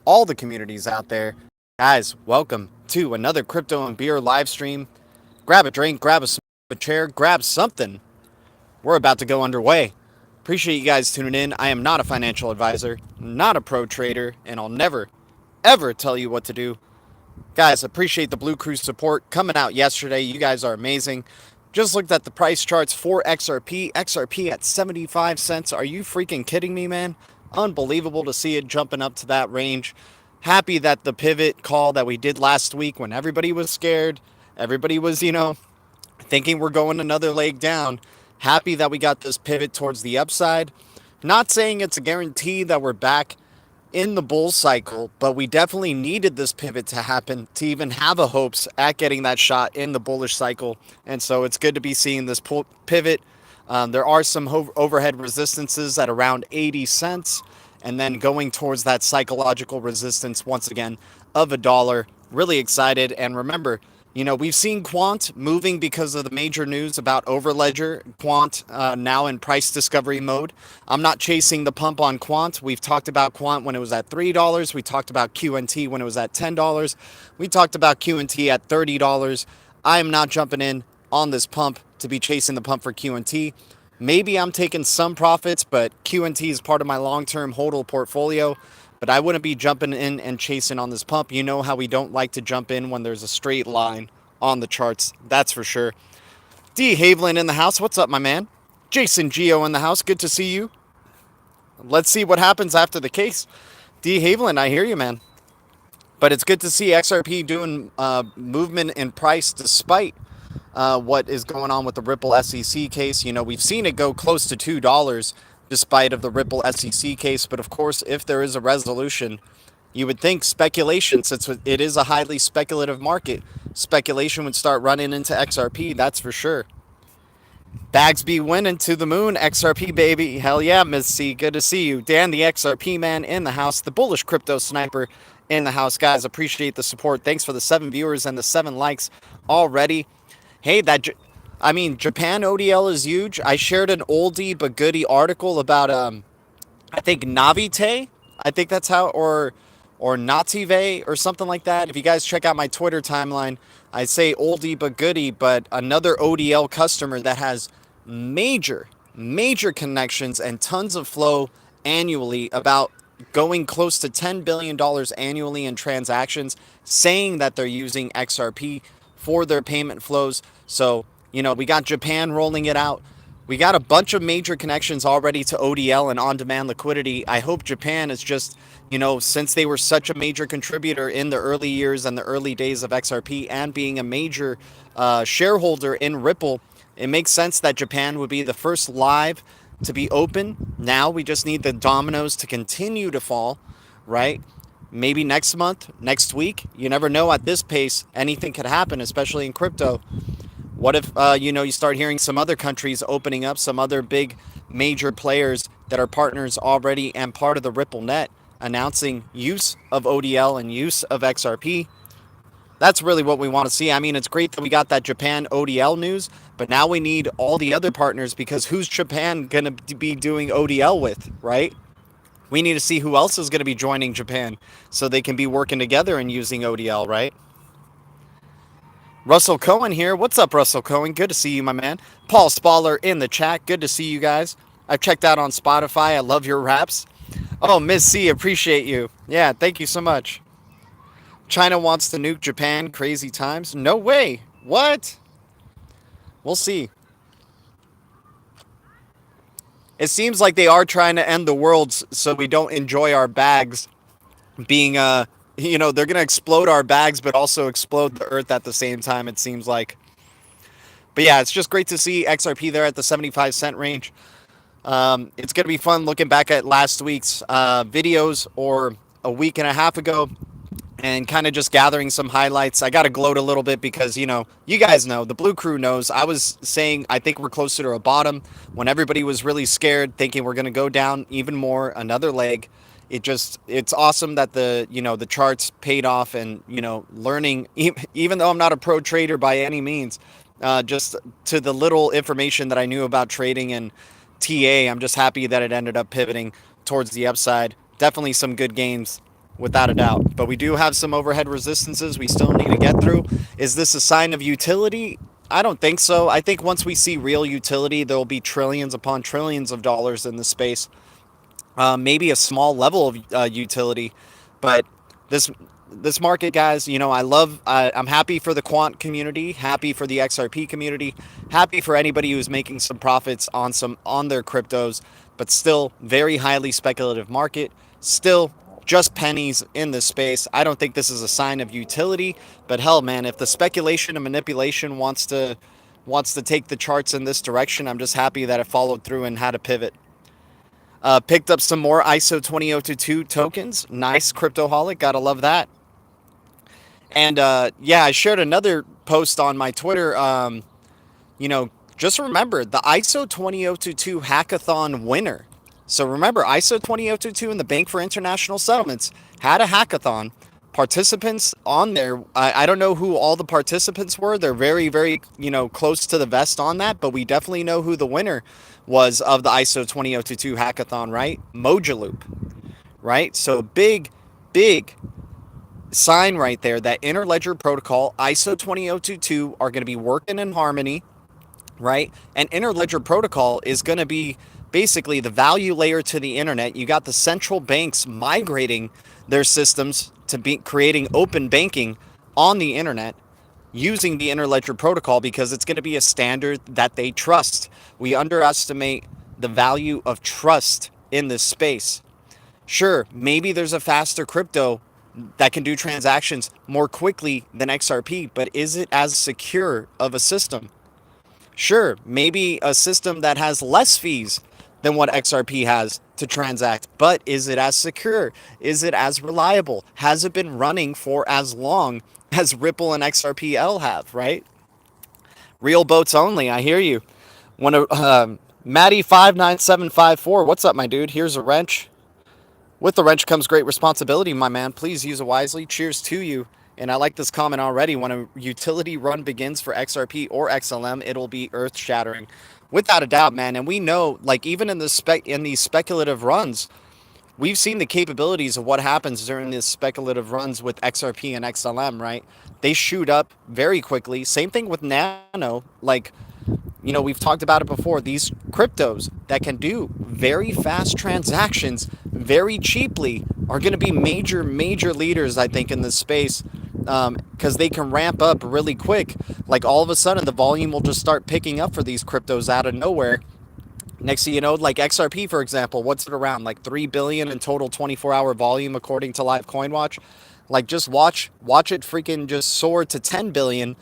all the communities out there. Guys, welcome to another Crypto and Beer live stream. Grab a drink, grab a chair, grab something. We're about to go underway. Appreciate you guys tuning in. I am not a financial advisor, not a pro trader, and I'll never, ever tell you what to do. Guys, appreciate the Blue Crew support coming out yesterday. You guys are amazing. Just looked at the price charts for XRP. XRP at 75 cents. Are you freaking kidding me, man? Unbelievable to see it jumping up to that range. Happy that the pivot call that we did last week when everybody was scared, everybody was, thinking we're going another leg down. Happy that we got this pivot towards the upside. Not saying it's a guarantee that we're back in the bull cycle, but we definitely needed this pivot to happen to even have a hopes at getting that shot in the bullish cycle. And so it's good to be seeing this pivot. There are some overhead resistances at around 80 cents, and then going towards that psychological resistance once again of $1. Really excited. And remember, we've seen Quant moving because of the major news about Overledger. Quant now in price discovery mode. I'm not chasing the pump on Quant. We've talked about Quant when it was at $3. We talked about QNT when it was at $10. We talked about QNT at $30. I am not jumping in on this pump to be chasing the pump for QNT. Maybe I'm taking some profits, but QNT is part of my long-term hodl portfolio. But I wouldn't be jumping in and chasing on this pump. You know how we don't like to jump in when there's a straight line on the charts. That's for sure. D. Haviland in the house. What's up, my man? Jason Geo in the house. Good to see you. Let's see what happens after the case. D. Haviland, I hear you, man. But it's good to see XRP doing movement in price despite what is going on with the Ripple SEC case. We've seen it go close to $2 despite of the Ripple SEC case. But of course, if there is a resolution, you would think speculation, since it is a highly speculative market, speculation would start running into XRP, that's for sure. Bagsby winning to the moon, XRP baby. Hell yeah, Ms. C, good to see you. Dan, the XRP man in the house, the bullish crypto sniper in the house. Guys, appreciate the support. Thanks for the 7 viewers and the 7 likes already. Hey, Japan ODL is huge. I shared an oldie but goodie article about, I think Navite. I think that's how, or Native or something like that. If you guys check out my Twitter timeline, I say oldie but goodie, but another ODL customer that has major connections and tons of flow annually, about going close to $10 billion annually in transactions, saying that they're using XRP for their payment flows. So, we got Japan rolling it out. We got a bunch of major connections already to ODL and on-demand liquidity. I hope Japan is just, since they were such a major contributor in the early years and the early days of XRP and being a major shareholder in Ripple, it makes sense that Japan would be the first live to be open. Now we just need the dominoes to continue to fall, right? Maybe next month, next week. You never know at this pace. Anything could happen, especially in crypto. What if, you start hearing some other countries opening up, some other big major players that are partners already and part of the Ripple net announcing use of ODL and use of XRP. That's really what we want to see. I mean, it's great that we got that Japan ODL news, but now we need all the other partners, because who's Japan going to be doing ODL with, right? We need to see who else is going to be joining Japan so they can be working together and using ODL, right? Russell Cohen here. What's up, Russell Cohen? Good to see you, my man. Paul Spaller in the chat. Good to see you guys. I've checked out on Spotify. I love your raps. Oh, Ms. C, appreciate you. Yeah, thank you so much. China wants to nuke Japan. Crazy times. No way. What? We'll see. It seems like they are trying to end the world so we don't enjoy our bags being, they're going to explode our bags, but also explode the earth at the same time, it seems like. But yeah, it's just great to see XRP there at the 75 cent range. It's going to be fun looking back at last week's videos or a week and a half ago and kind of just gathering some highlights. I got to gloat a little bit because, you guys know, the Blue Crew knows. I was saying I think we're closer to a bottom when everybody was really scared, thinking we're going to go down even more, another leg. It's awesome that the charts paid off, and, learning, even though I'm not a pro trader by any means, just to the little information that I knew about trading and TA, I'm just happy that it ended up pivoting towards the upside. Definitely some good games without a doubt. But we do have some overhead resistances we still need to get through. Is this a sign of utility? I don't think so. I think once we see real utility, there will be trillions upon trillions of dollars in the space. Maybe a small level of utility, but this this market, guys, I'm happy for the quant community, happy for the XRP community, happy for anybody who's making some profits on their cryptos, but still very highly speculative market, still just pennies in this space. I don't think this is a sign of utility, but hell, man, if the speculation and manipulation wants to take the charts in this direction, I'm just happy that it followed through and had a pivot. Picked up some more ISO 20022 tokens. Nice, Cryptoholic. Gotta love that. And yeah, I shared another post on my Twitter. Just remember the ISO 20022 hackathon winner. So remember, ISO 20022 and the Bank for International Settlements had a hackathon. Participants on there, I don't know who all the participants were. They're very, very, close to the vest on that, but we definitely know who the winner was of the ISO 20022 hackathon, right? Mojaloop, right? So big, big sign right there that Interledger Protocol, ISO 20022 are going to be working in harmony, right? And Interledger Protocol is going to be basically the value layer to the internet. You got the central banks migrating their systems to be creating open banking on the internet using the Interledger Protocol because it's going to be a standard that they trust. We underestimate the value of trust in this space. Sure, maybe there's a faster crypto that can do transactions more quickly than XRP, but is it as secure of a system? Sure, maybe a system that has less fees than what XRP has to transact, but is it as secure? Is it as reliable? Has it been running for as long as Ripple and XRPL have, right? Real boats only, I hear you. Matty59754, what's up, my dude? Here's a wrench. With the wrench comes great responsibility, my man. Please use it wisely. Cheers to you. And I like this comment already. When a utility run begins for XRP or XLM, it'll be earth-shattering. Without a doubt, man. And we know, like, even in these speculative runs, we've seen the capabilities of what happens during these speculative runs with XRP and XLM, right? They shoot up very quickly. Same thing with Nano. Like, we've talked about it before. These cryptos that can do very fast transactions very cheaply are going to be major, major leaders, I think, in this space because they can ramp up really quick. Like all of a sudden, the volume will just start picking up for these cryptos out of nowhere. Next thing you know, like XRP, for example, what's it around? Like 3 billion in total 24-hour volume, according to Live Coin Watch. Like just watch it freaking just soar to 10 billion.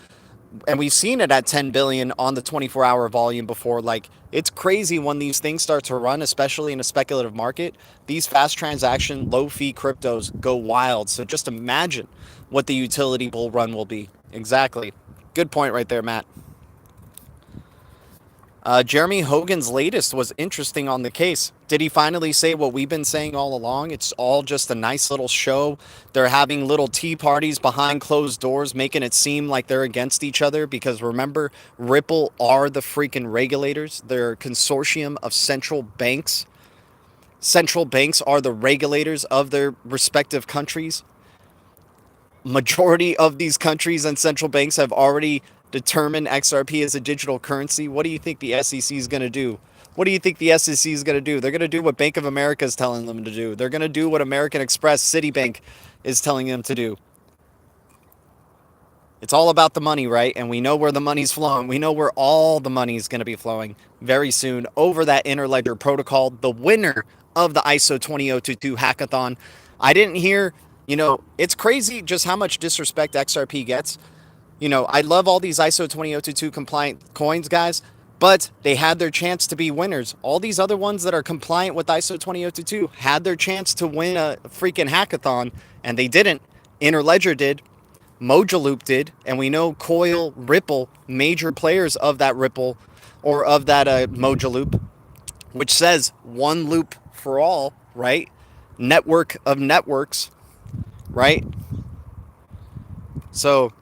And we've seen it at 10 billion on the 24-hour volume before. Like, it's crazy when these things start to run, especially in a speculative market. These fast transaction, low-fee cryptos go wild. So just imagine what the utility bull run will be. Exactly. Good point right there, Matt. Jeremy Hogan's latest was interesting on the case. Did he finally say what we've been saying all along? It's all just a nice little show. They're having little tea parties behind closed doors, making it seem like they're against each other because remember, Ripple are the freaking regulators. They're a consortium of central banks. Central banks are the regulators of their respective countries. Majority of these countries and central banks have already determined XRP as a digital currency. What do you think the SEC is going to do? What do you think the SEC is going to do? They're going to do what Bank of America is telling them to do. They're going to do what American Express, Citibank is telling them to do. It's all about the money, right? And we know where the money's flowing. We know where all the money is going to be flowing very soon over that Interledger Protocol, the winner of the ISO 20022 hackathon. I didn't hear, it's crazy just how much disrespect XRP gets. I love all these ISO 20022 compliant coins, guys, but they had their chance to be winners. All these other ones that are compliant with ISO 20022 had their chance to win a freaking hackathon, and they didn't. Interledger did. Mojaloop did. And we know Coil, Ripple, major players of that Ripple or of that Mojaloop, which says one loop for all, right? Network of networks, right? So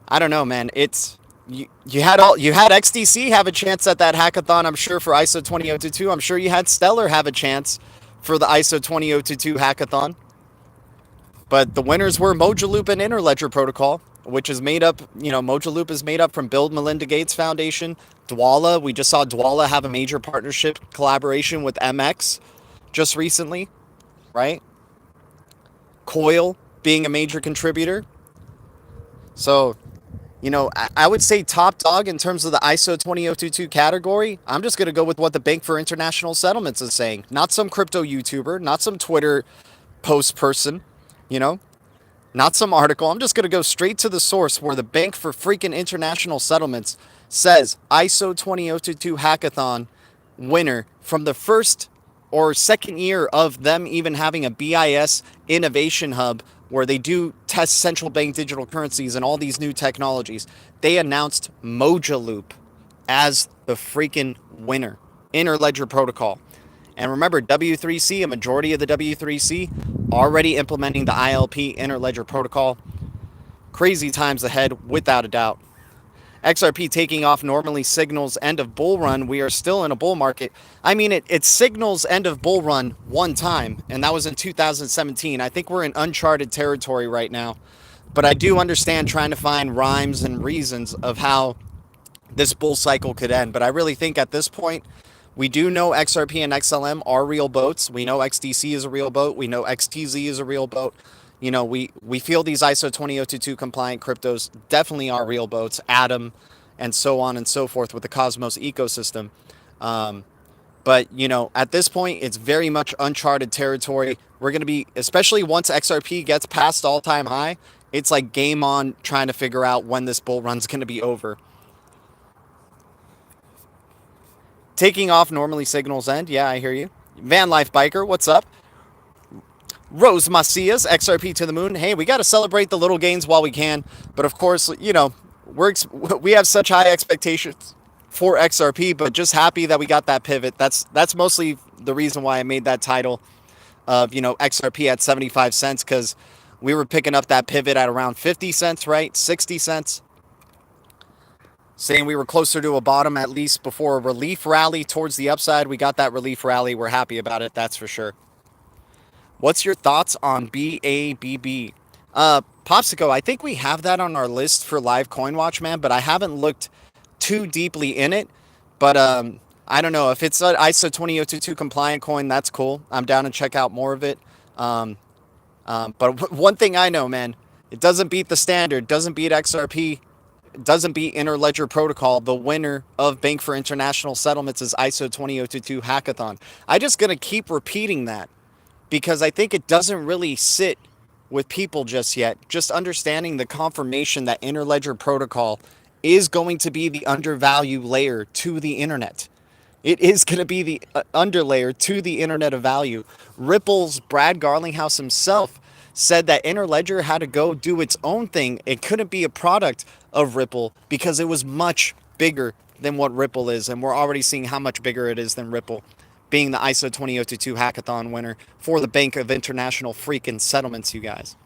I don't know, man. It's you had XDC have a chance at that hackathon, I'm sure, for ISO 20022. I'm sure you had Stellar have a chance for the ISO 20022 hackathon. But the winners were Mojaloop and Interledger Protocol, which is made up, Mojaloop is made up from Bill Melinda Gates Foundation. Dwala, we just saw Dwala have a major partnership collaboration with MX just recently, right? Coil being a major contributor. So, I would say top dog in terms of the ISO 20022 category. I'm just going to go with what the Bank for International Settlements is saying. Not some crypto YouTuber, not some Twitter post person, you know, not some article. I'm just going to go straight to the source where the Bank for freaking International Settlements says ISO 20022 hackathon winner from the first or second year of them even having a BIS innovation hub where they do test central bank digital currencies and all these new technologies. They announced Mojaloop as the freaking winner. Interledger Protocol. And remember, W3C, a majority of the W3C, already implementing the ILP Interledger Protocol. Crazy times ahead, without a doubt. XRP taking off normally signals end of bull run. We are still in a bull market. I mean, it signals end of bull run one time, and that was in 2017. I think we're in uncharted territory right now. But I do understand trying to find rhymes and reasons of how this bull cycle could end. But I really think at this point, we do know XRP and XLM are real boats. We know XDC is a real boat. We know XTZ is a real boat. We feel these ISO 20022 compliant cryptos definitely are real boats, Atom, and so on and so forth with the Cosmos ecosystem. But, at this point, it's very much uncharted territory. We're going to be, especially once XRP gets past all-time high, it's like game on trying to figure out when this bull run's going to be over. Taking off normally signals end. Yeah, I hear you. Van Life Biker, what's up? Rose Macias, XRP to the moon. Hey, we got to celebrate the little gains while we can. But of course, we have such high expectations for XRP, but just happy that we got that pivot. That's mostly the reason why I made that title of, XRP at 75 cents, because we were picking up that pivot at around 50 cents, right? 60 cents. Saying we were closer to a bottom at least before a relief rally towards the upside. We got that relief rally. We're happy about it, that's for sure. What's your thoughts on BABB? Popsico, I think we have that on our list for live coin watch, man, but I haven't looked too deeply in it. But I don't know. If it's an ISO 20022 compliant coin, that's cool. I'm down to check out more of it. But one thing I know, man, it doesn't beat the standard, doesn't beat XRP, doesn't beat Interledger Protocol. The winner of Bank for International Settlements is ISO 20022 hackathon. I'm just going to keep repeating that because I think it doesn't really sit with people just yet. Just understanding the confirmation that Interledger Protocol is going to be the undervalued layer to the internet. It is going to be the underlayer to the internet of value. Ripple's Brad Garlinghouse himself said that Interledger had to go do its own thing. It couldn't be a product of Ripple because it was much bigger than what Ripple is. And we're already seeing how much bigger it is than Ripple, being the ISO 20022 hackathon winner for the Bank of International freaking Settlements, you guys.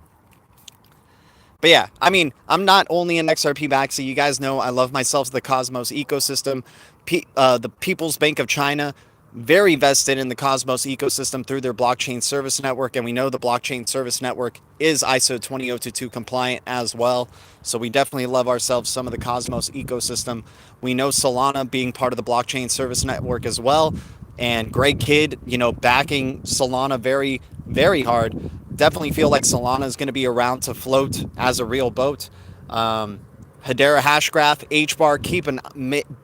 But yeah, I mean, I'm not only an XRP backseat. You guys know I love myself the Cosmos ecosystem. The People's Bank of China, very vested in the Cosmos ecosystem through their blockchain service network. And we know the blockchain service network is ISO 20022 compliant as well. So we definitely love ourselves some of the Cosmos ecosystem. We know Solana being part of the blockchain service network as well. And Greg Kidd, backing Solana very, very hard. Definitely feel like Solana is going to be around to float as a real boat. Hedera Hashgraph, H-bar, keep a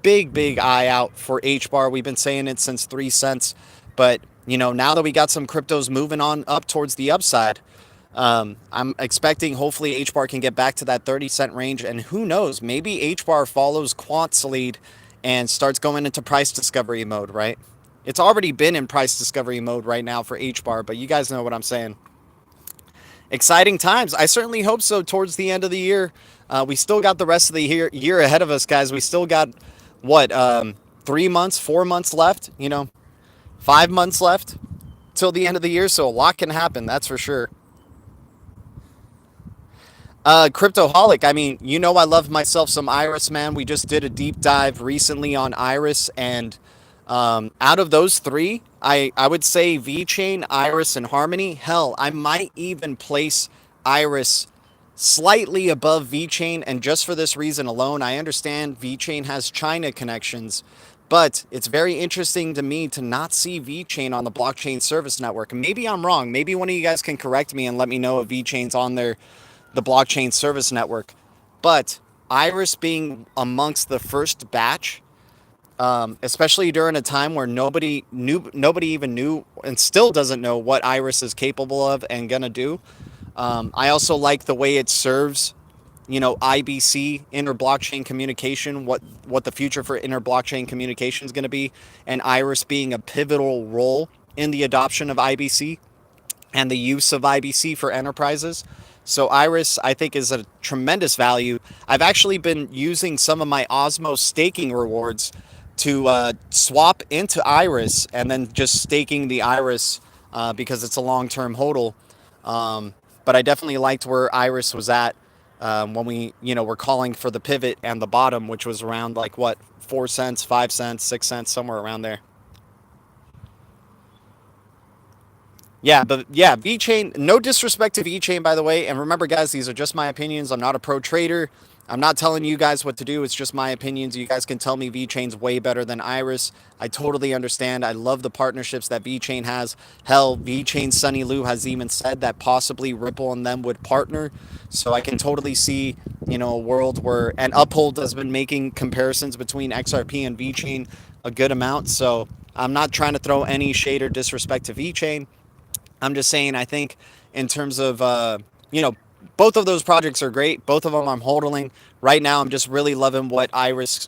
big eye out for H-bar. We've been saying it since 3 cents. But, now that we got some cryptos moving on up towards the upside, I'm expecting hopefully H-bar can get back to that 30-cent range. And who knows, maybe H-bar follows Quant's lead and starts going into price discovery mode, right? It's already been in price discovery mode right now for H-bar, but you guys know what I'm saying. Exciting times. I certainly hope so towards the end of the year. We still got the rest of the year ahead of us, guys. We still got, 3 months, 4 months left, 5 months left till the end of the year. So a lot can happen, that's for sure. Cryptoholic, I mean, I love myself some Iris, man. We just did a deep dive recently on Iris, and out of those three, I would say VeChain, Iris, and Harmony. Hell, I might even place Iris slightly above VeChain, and just for this reason alone, I understand VeChain has China connections, but it's very interesting to me to not see VeChain on the blockchain service network. Maybe I'm wrong. Maybe one of you guys can correct me and let me know if VeChain's on the blockchain service network. But Iris being amongst the first batch, especially during a time where nobody even knew, and still doesn't know what Iris is capable of and gonna do. I also like the way it serves, IBC, inter-blockchain communication, what the future for inter-blockchain communication is going to be, and Iris being a pivotal role in the adoption of IBC and the use of IBC for enterprises. So Iris, I think, is a tremendous value. I've actually been using some of my Osmo staking rewards to swap into Iris and then just staking the Iris because it's a long-term hodl. But I definitely liked where Iris was at when we, were calling for the pivot and the bottom, which was around like what, 4 cents, 5 cents, 6 cents, somewhere around there. Yeah, but yeah, VeChain, no disrespect to VeChain, by the way. And remember, guys, these are just my opinions. I'm not a pro trader. I'm not telling you guys what to do. It's just my opinions. You guys can tell me VeChain's way better than Iris. I totally understand. I love the partnerships that VeChain has. Hell, VeChain Sunny Lou has even said that possibly Ripple and them would partner. So I can totally see, a world where, and Uphold has been making comparisons between XRP and VeChain a good amount. So I'm not trying to throw any shade or disrespect to VeChain. I'm just saying, I think in terms of, both of those projects are great. Both of them I'm hodling. Right now, I'm just really loving what Iris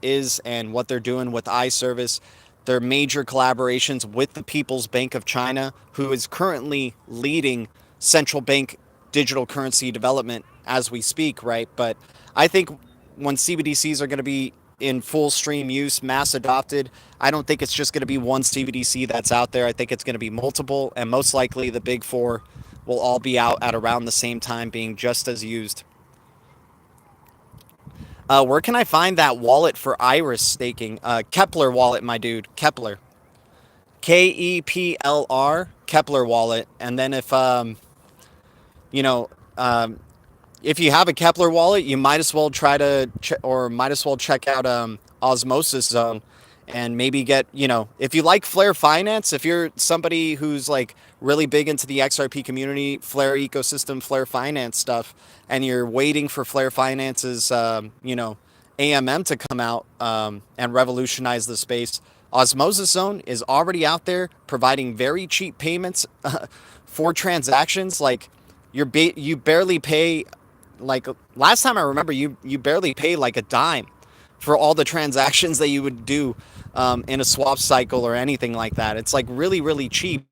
is and what they're doing with iService. Their major collaborations with the People's Bank of China, who is currently leading central bank digital currency development as we speak, right? But I think when CBDCs are going to be in full stream use, mass adopted, I don't think it's just going to be one CBDC that's out there. I think it's going to be multiple, and most likely the big four will all be out at around the same time, being just as used. Where can I find that wallet for Iris staking? Kepler wallet, my dude. Kepler. KEPLR. Kepler wallet. And then you know, if you have a Kepler wallet, you might as well check out Osmosis Zone, and maybe get, if you like Flare Finance, if you're somebody who's like really big into the XRP community, Flare ecosystem, Flare Finance stuff, and you're waiting for Flare Finance's, AMM to come out and revolutionize the space, Osmosis Zone is already out there providing very cheap payments for transactions. Like you barely pay, like last time I remember, you barely pay like a dime for all the transactions that you would do in a swap cycle or anything like that. It's like really, really cheap.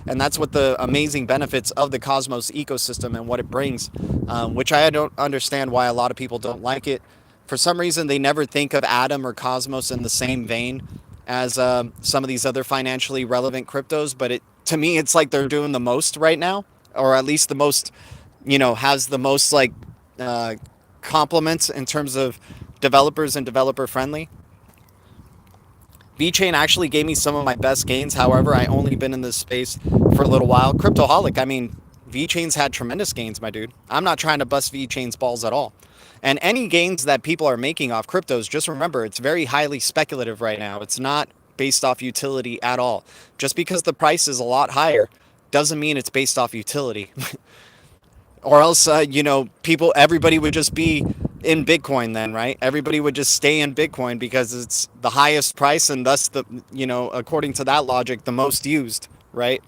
And that's what the amazing benefits of the Cosmos ecosystem and what it brings, which I don't understand why a lot of people don't like it. For some reason, they never think of Atom or Cosmos in the same vein as some of these other financially relevant cryptos. But to me, it's like they're doing the most right now, or at least the most, has the most like compliments in terms of developers and developer friendly. VeChain actually gave me some of my best gains. However, I only been in this space for a little while. Cryptoholic, I mean, VeChain's had tremendous gains, my dude. I'm not trying to bust VeChain's balls at all. And any gains that people are making off cryptos, just remember, it's very highly speculative right now. It's not based off utility at all. Just because the price is a lot higher doesn't mean it's based off utility. Or else, everybody would just be in Bitcoin then, right? Everybody would just stay in Bitcoin because it's the highest price and thus according to that logic, the most used, right?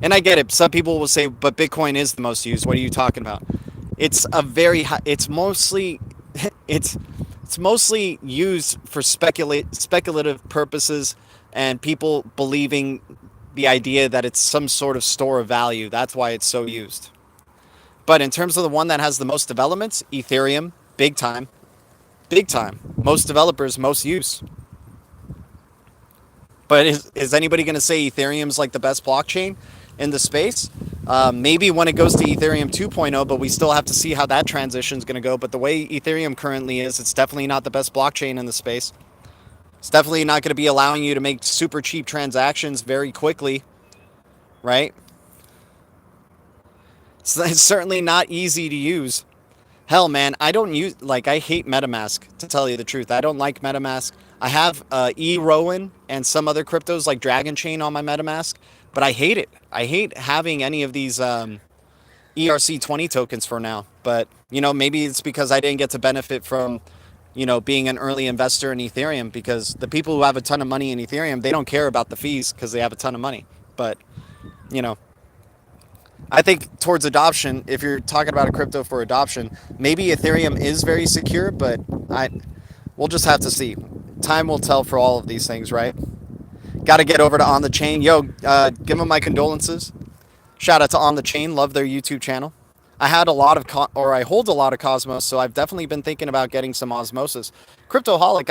And I get it. Some people will say, but Bitcoin is the most used. What are you talking about? It's mostly used for speculative purposes and people believing the idea that it's some sort of store of value. That's why it's so used. But in terms of the one that has the most developments, Ethereum, big time. Most developers, most use. But is anybody going to say Ethereum's like the best blockchain in the space? Maybe when it goes to Ethereum 2.0, but we still have to see how that transition is going to go. But the way Ethereum currently is, it's definitely not the best blockchain in the space. It's definitely not going to be allowing you to make super cheap transactions very quickly, right? It's certainly not easy to use. Hell, man, I don't use, like, I hate MetaMask, to tell you the truth. I don't like MetaMask. I have Rowan and some other cryptos like Dragon Chain on my MetaMask, but I hate it. I hate having any of these ERC20 tokens for now. But, maybe it's because I didn't get to benefit from, being an early investor in Ethereum, because the people who have a ton of money in Ethereum, they don't care about the fees because they have a ton of money. But, you know, I think towards adoption, if you're talking about a crypto for adoption, maybe Ethereum is very secure, but we'll just have to see. Time will tell for all of these things, right? Got to get over to On the Chain. Yo, give them my condolences. Shout out to On the Chain. Love their YouTube channel. I had a lot of, I hold a lot of Cosmos, so I've definitely been thinking about getting some Osmosis. Cryptoholic,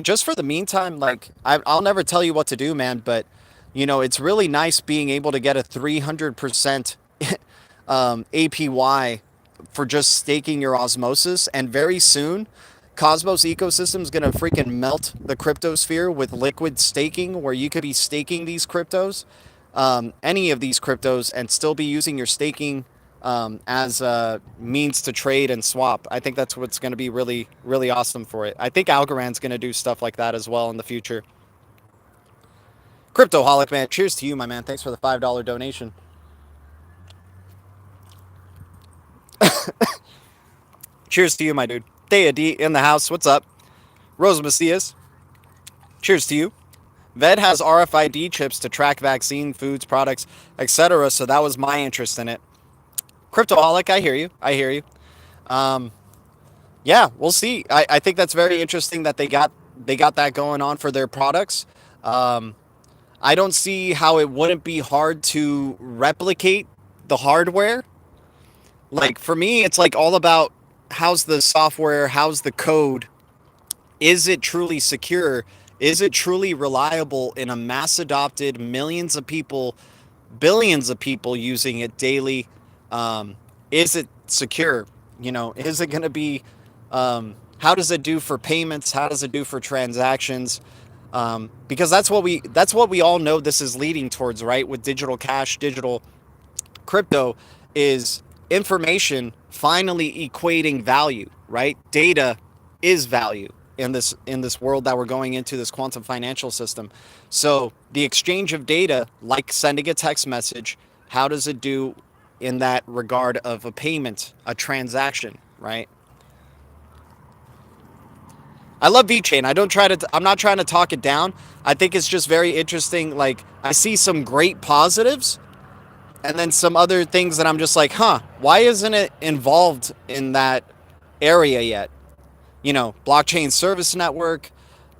just for the meantime, like, I'll never tell you what to do, man, but, it's really nice being able to get a 300% APY for just staking your Osmosis, and very soon, Cosmos ecosystem is going to freaking melt the cryptosphere with liquid staking, where you could be staking these cryptos, any of these cryptos, and still be using your staking as a means to trade and swap. I think that's what's going to be really, really awesome for it. I think Algorand's going to do stuff like that as well in the future. Cryptoholic, man. Cheers to you, my man. Thanks for the $5 donation. Cheers to you, my dude. Thea D in the house. What's up? Rose Macias. Cheers to you. Ved has RFID chips to track vaccine, foods, products, etc. So that was my interest in it. Cryptoholic, I hear you. Yeah, we'll see. I think that's very interesting that they got that going on for their products. I don't see how it wouldn't be hard to replicate the hardware. Like, for me, it's like all about how's the software, how's the code, is it truly secure, is it truly reliable in a mass adopted, millions of people, billions of people using it daily? Is it secure? Is it going to be, how does it do for payments? How does it do for transactions? Because that's what we all know this is leading towards, right? With digital cash, digital crypto, is information finally equating value, right? Data is value in this world that we're going into, this quantum financial system. So the exchange of data, like sending a text message, how does it do in that regard of a payment, a transaction, right? I love VeChain. I'm not trying to talk it down. I think it's just very interesting. Like, I see some great positives, and then some other things that I'm just like, why isn't it involved in that area yet? Blockchain service network,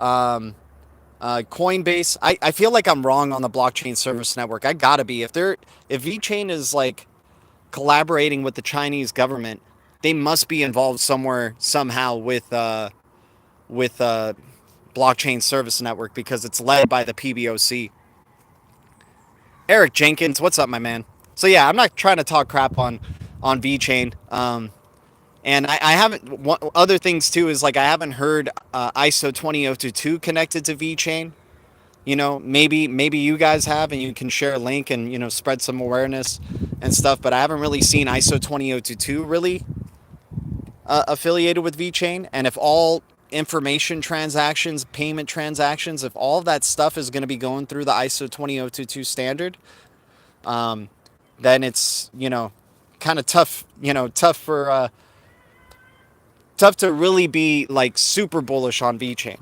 Coinbase. I feel like I'm wrong on the blockchain service network. I gotta be. If VeChain is like collaborating with the Chinese government, they must be involved somewhere, somehow with blockchain service network, because it's led by the PBOC. Eric Jenkins, what's up, my man? So yeah, I'm not trying to talk crap on VeChain. And I haven't, other things too is, like, I haven't heard ISO 20022 connected to VeChain. Maybe you guys have, and you can share a link and, spread some awareness and stuff, but I haven't really seen ISO 20022 really affiliated with VeChain. And if all information transactions, payment transactions, if all of that stuff is going to be going through the ISO 20022 standard, then it's, kind of tough, tough to really be like super bullish on VeChain.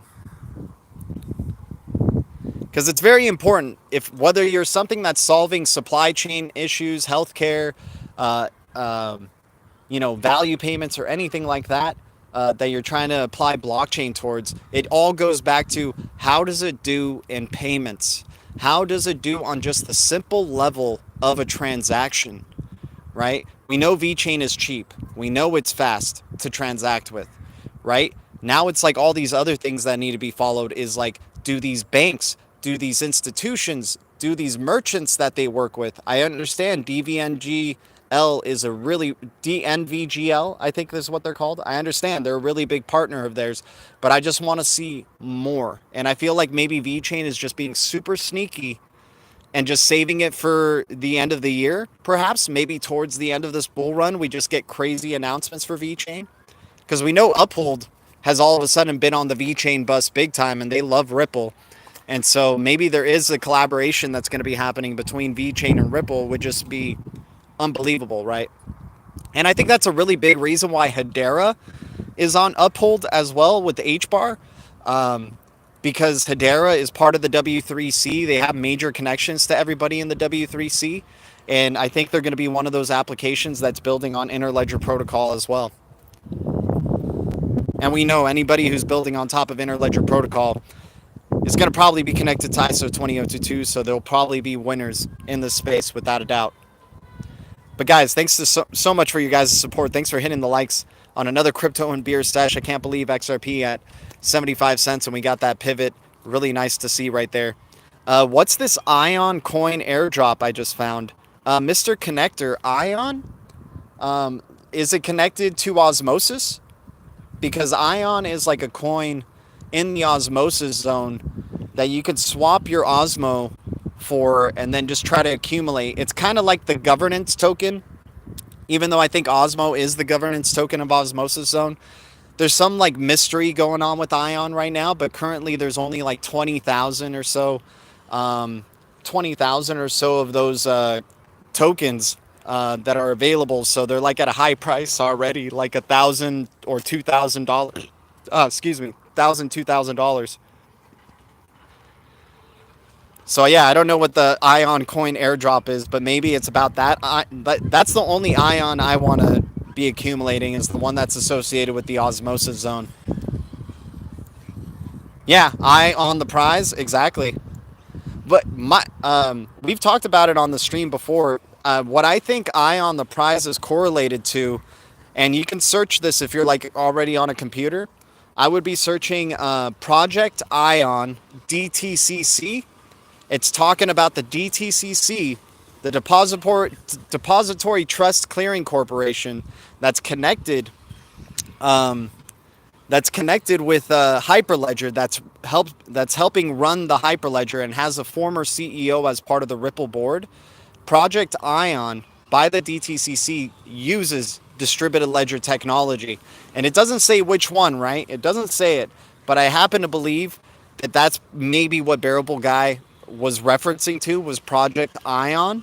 Because it's very important, if whether you're something that's solving supply chain issues, healthcare, value payments, or anything like that, that you're trying to apply blockchain towards, it all goes back to, how does it do in payments? How does it do on just the simple level of a transaction, right? We know VeChain is cheap. We know it's fast to transact with, right? Now it's like all these other things that need to be followed is like, do these banks, do these institutions, do these merchants that they work with? I understand DVNG is a really, DNVGL, I think is what they're called. I understand they're a really big partner of theirs, but I just want to see more. And I feel like maybe VeChain is just being super sneaky and just saving it for the end of the year, perhaps. Maybe towards the end of this bull run, we just get crazy announcements for VeChain. Because we know Uphold has all of a sudden been on the VeChain bus big time, and they love Ripple. And so maybe there is a collaboration that's going to be happening between VeChain and Ripple, would just be unbelievable, right? And I think that's a really big reason why Hedera is on Uphold as well with the HBAR. Because Hedera is part of the W3C. They have major connections to everybody in the W3C. And I think they're going to be one of those applications that's building on Interledger Protocol as well. And we know anybody who's building on top of Interledger Protocol is going to probably be connected to ISO 20022, so they'll probably be winners in this space without a doubt. But guys, thanks to so much for your guys' support. Thanks for hitting the likes on another crypto and beer stash. I can't believe XRP at 75 cents and we got that pivot. Really nice to see right there. What's this Ion coin airdrop I just found? Mr. Connector, Ion? Is it connected to Osmosis? Because Ion is like a coin in the Osmosis zone that you could swap your Osmo for and then just try to accumulate. It's kind of like the governance token, even though I think Osmo is the governance token of Osmosis Zone. There's some like mystery going on with Ion right now, but currently there's only like 20,000 or so, 20,000 or so of those tokens that are available. So they're like at a high price already, like $1,000 or $2,000. $2,000. So yeah, I don't know what the Ion coin airdrop is, but maybe it's about that. But that's the only Ion I want to be accumulating, is the one that's associated with the Osmosis Zone. Yeah, eye on the prize, exactly. But we've talked about it on the stream before. What I think eye on the prize is correlated to, and you can search this if you're like already on a computer. I would be searching Project Ion DTCC. It's talking about the DTCC, the Depository Trust Clearing Corporation, that's connected. That's connected with Hyperledger. That's helping run the Hyperledger and has a former CEO as part of the Ripple board. Project Ion by the DTCC uses distributed ledger technology, and it doesn't say which one, right? It doesn't say it, but I happen to believe that that's maybe what Bearable Guy was referencing to, was Project Ion.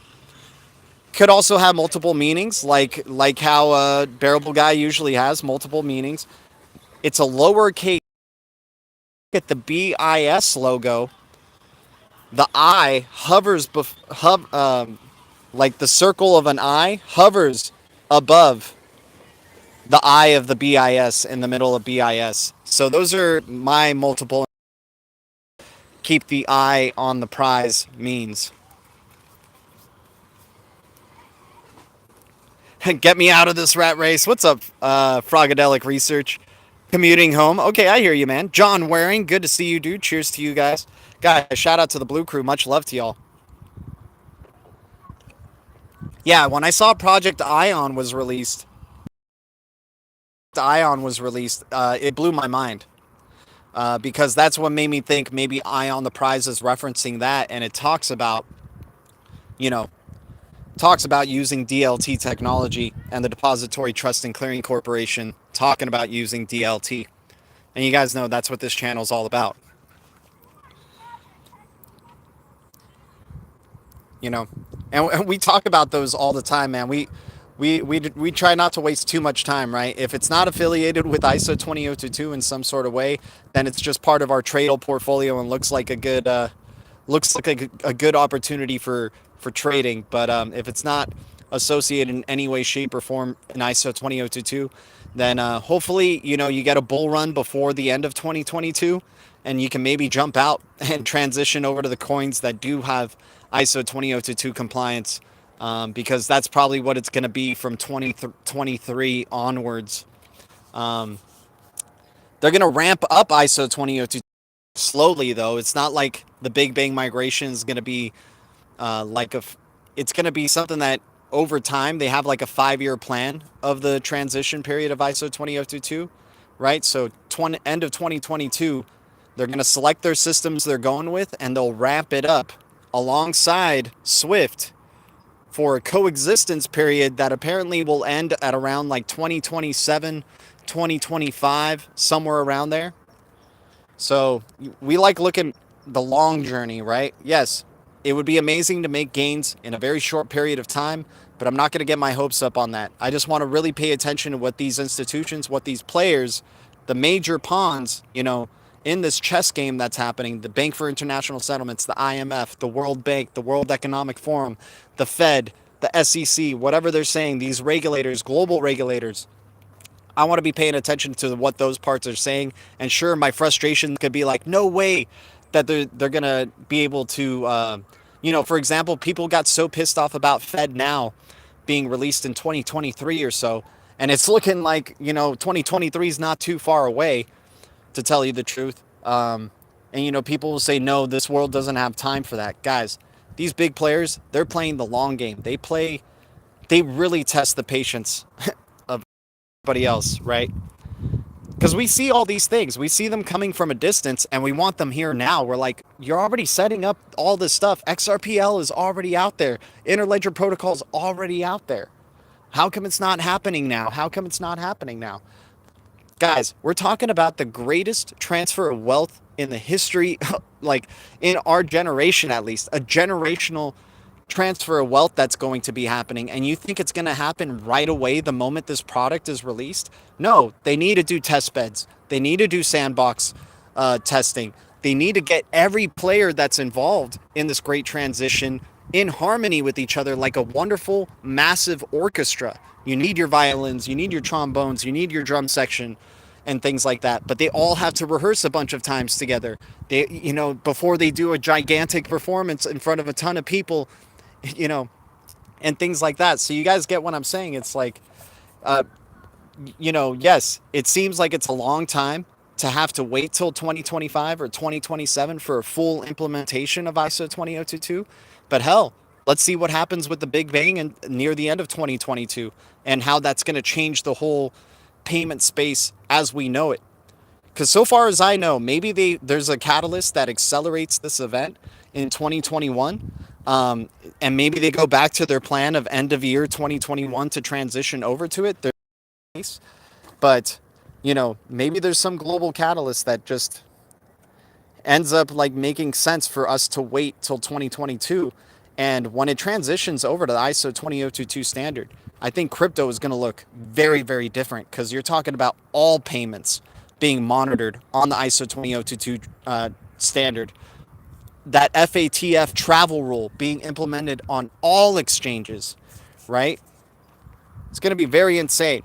Could also have multiple meanings, like how Bearable Guy usually has multiple meanings. It's a lowercase. At the BIS logo, the I hovers, like the circle of an I hovers above the I of the BIS in the middle of BIS. So those are my multiple keep the eye on the prize means. Get me out of this rat race. What's up, Frogadelic Research? Commuting home. Okay, I hear you, man. John Waring, good to see you, dude. Cheers to you guys. Guys, shout out to the Blue Crew. Much love to y'all. Yeah, when I saw Project Ion was released, it blew my mind. Because that's what made me think maybe Ion the Prize is referencing that, and it talks about, using DLT technology, and the Depository Trust and Clearing Corporation talking about using DLT. And you guys know that's what this channel is all about. And we talk about those all the time, man. We try not to waste too much time, right? If it's not affiliated with ISO 20022 in some sort of way, then it's just part of our Tradle portfolio and looks like a good opportunity for trading. But if it's not associated in any way, shape, or form in ISO 20022, then hopefully you get a bull run before the end of 2022, and you can maybe jump out and transition over to the coins that do have ISO 20022 compliance. Because that's probably what it's going to be from 2023 onwards. They're going to ramp up ISO 20022 slowly, though. It's not like the Big Bang migration is going to be it's going to be something that over time they have like a 5-year plan of the transition period of ISO 20022, right? So end of 2022, they're going to select their systems they're going with, and they'll ramp it up alongside Swift for a coexistence period that apparently will end at around like 2027, 2025, somewhere around there. So we like looking the long journey, right? Yes, it would be amazing to make gains in a very short period of time, but I'm not going to get my hopes up on that. I just want to really pay attention to what these institutions, what these players, the major pawns, in this chess game that's happening, the Bank for International Settlements, the IMF, the World Bank, the World Economic Forum, the Fed, the SEC, whatever they're saying, these regulators, global regulators, I want to be paying attention to what those parts are saying. And sure, my frustration could be like, no way that they're gonna be able to, for example, people got so pissed off about Fed Now being released in 2023 or so, and it's looking like 2023 is not too far away, to tell you the truth. And people will say, no, this world doesn't have time for that, guys. These big players, they're playing the long game. They really test the patience of everybody else, right? Because we see all these things. We see them coming from a distance, and we want them here now. We're like, you're already setting up all this stuff. XRPL is already out there. Interledger Protocol is already out there. How come it's not happening now? How come it's not happening now? Guys, we're talking about the greatest transfer of wealth in the history, like in our generation at least, a generational transfer of wealth that's going to be happening. And you think it's going to happen right away the moment this product is released? No, they need to do test beds. They need to do sandbox testing. They need to get every player that's involved in this great transition in harmony with each other like a wonderful, massive orchestra. You need your violins, you need your trombones, you need your drum section and things like that. But they all have to rehearse a bunch of times together. They, before they do a gigantic performance in front of a ton of people, and things like that. So you guys get what I'm saying? It's like, yes, it seems like it's a long time to have to wait till 2025 or 2027 for a full implementation of ISO 20022. But hell, let's see what happens with the Big Bang and near the end of 2022 and how that's going to change the whole payment space as we know it. Because so far as I know, maybe there's a catalyst that accelerates this event in 2021. And maybe they go back to their plan of end of year 2021 to transition over to it. But, maybe there's some global catalyst that just ends up like making sense for us to wait till 2022. And when it transitions over to the ISO 20022 standard, I think crypto is going to look very, very different because you're talking about all payments being monitored on the ISO 20022 standard. That FATF travel rule being implemented on all exchanges, right? It's going to be very insane.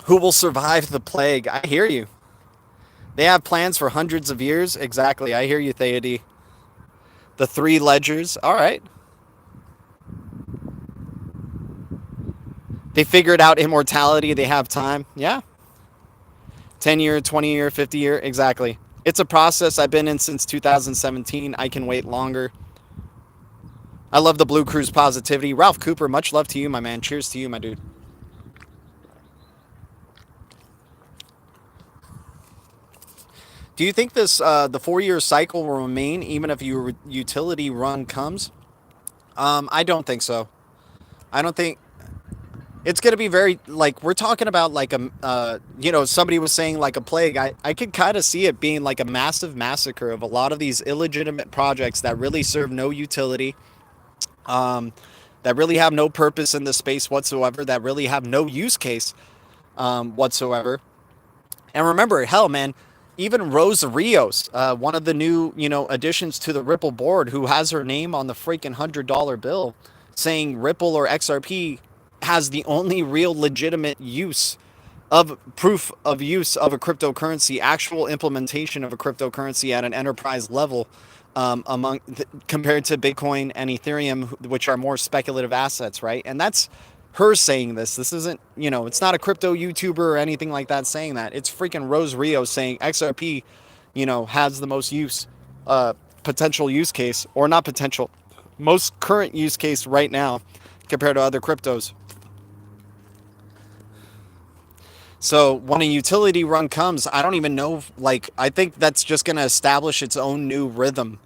Who will survive the plague? I hear you. They have plans for hundreds of years. Exactly. I hear you, Theody. The 3 ledgers. All right. They figured out immortality. They have time. Yeah. 10-year, 20-year, 50-year. Exactly. It's a process I've been in since 2017. I can wait longer. I love the Blue Cruise positivity. Ralph Cooper, much love to you, my man. Cheers to you, my dude. Do you think this the 4-year cycle will remain even if your utility run comes? I don't think so. I don't think it's going to be very, like, we're talking about like somebody was saying like a plague. I could kind of see it being like a massive massacre of a lot of these illegitimate projects that really serve no utility, that really have no purpose in the space whatsoever, that really have no use case whatsoever. And remember, hell, man, even Rosa Rios, one of the new, additions to the Ripple board, who has her name on the freaking $100 bill, saying Ripple or XRP has the only real legitimate use of proof of use of a cryptocurrency, actual implementation of a cryptocurrency at an enterprise level, compared to Bitcoin and Ethereum, which are more speculative assets, right? And that's her saying this. This isn't, it's not a crypto YouTuber or anything like that saying that. It's freaking Rose Rio saying XRP, has the most potential use case, or not potential, most current use case right now compared to other cryptos. So when a utility run comes, I don't even know, I think that's just going to establish its own new rhythm,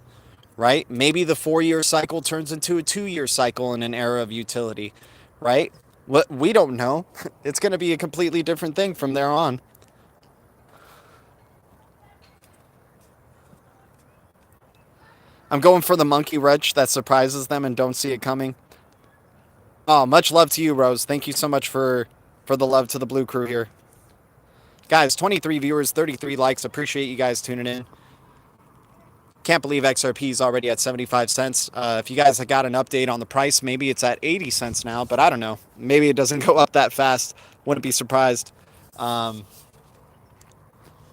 right? Maybe the 4-year cycle turns into a 2-year cycle in an era of utility, right? What we don't know. It's going to be a completely different thing from there on. I'm going for the monkey wrench that surprises them and don't see it coming. Oh, much love to you, Rose. Thank you so much for the love to the blue crew here. Guys, 23 viewers, 33 likes. Appreciate you guys tuning in. Can't believe XRP is already at 75 cents. If you guys have got an update on the price, maybe it's at 80 cents now, but I don't know. Maybe it doesn't go up that fast. Wouldn't be surprised. But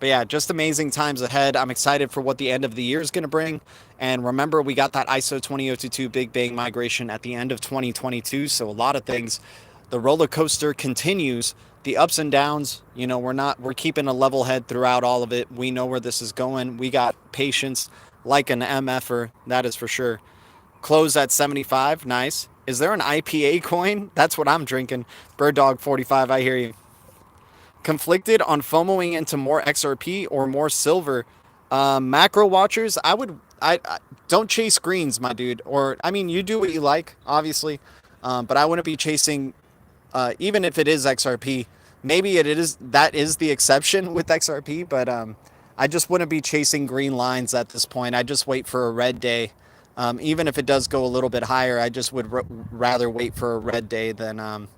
yeah, just amazing times ahead. I'm excited for what the end of the year is going to bring. And remember, we got that ISO 20022 Big Bang migration at the end of 2022. So a lot of things. The roller coaster continues. The ups and downs, we're keeping a level head throughout all of it. We know where this is going. We got patience like an MFer, that is for sure. Close at 75, nice. Is there an IPA coin? That's what I'm drinking. Bird Dog 45, I hear you. Conflicted on FOMOing into more XRP or more silver. Macro watchers, I don't chase greens, my dude. Or I mean, you do what you like, obviously, but I wouldn't be chasing, even if it is XRP. Maybe that is the exception with XRP, but I just wouldn't be chasing green lines at this point. I just wait for a red day. Even if it does go a little bit higher, I just would rather wait for a red day than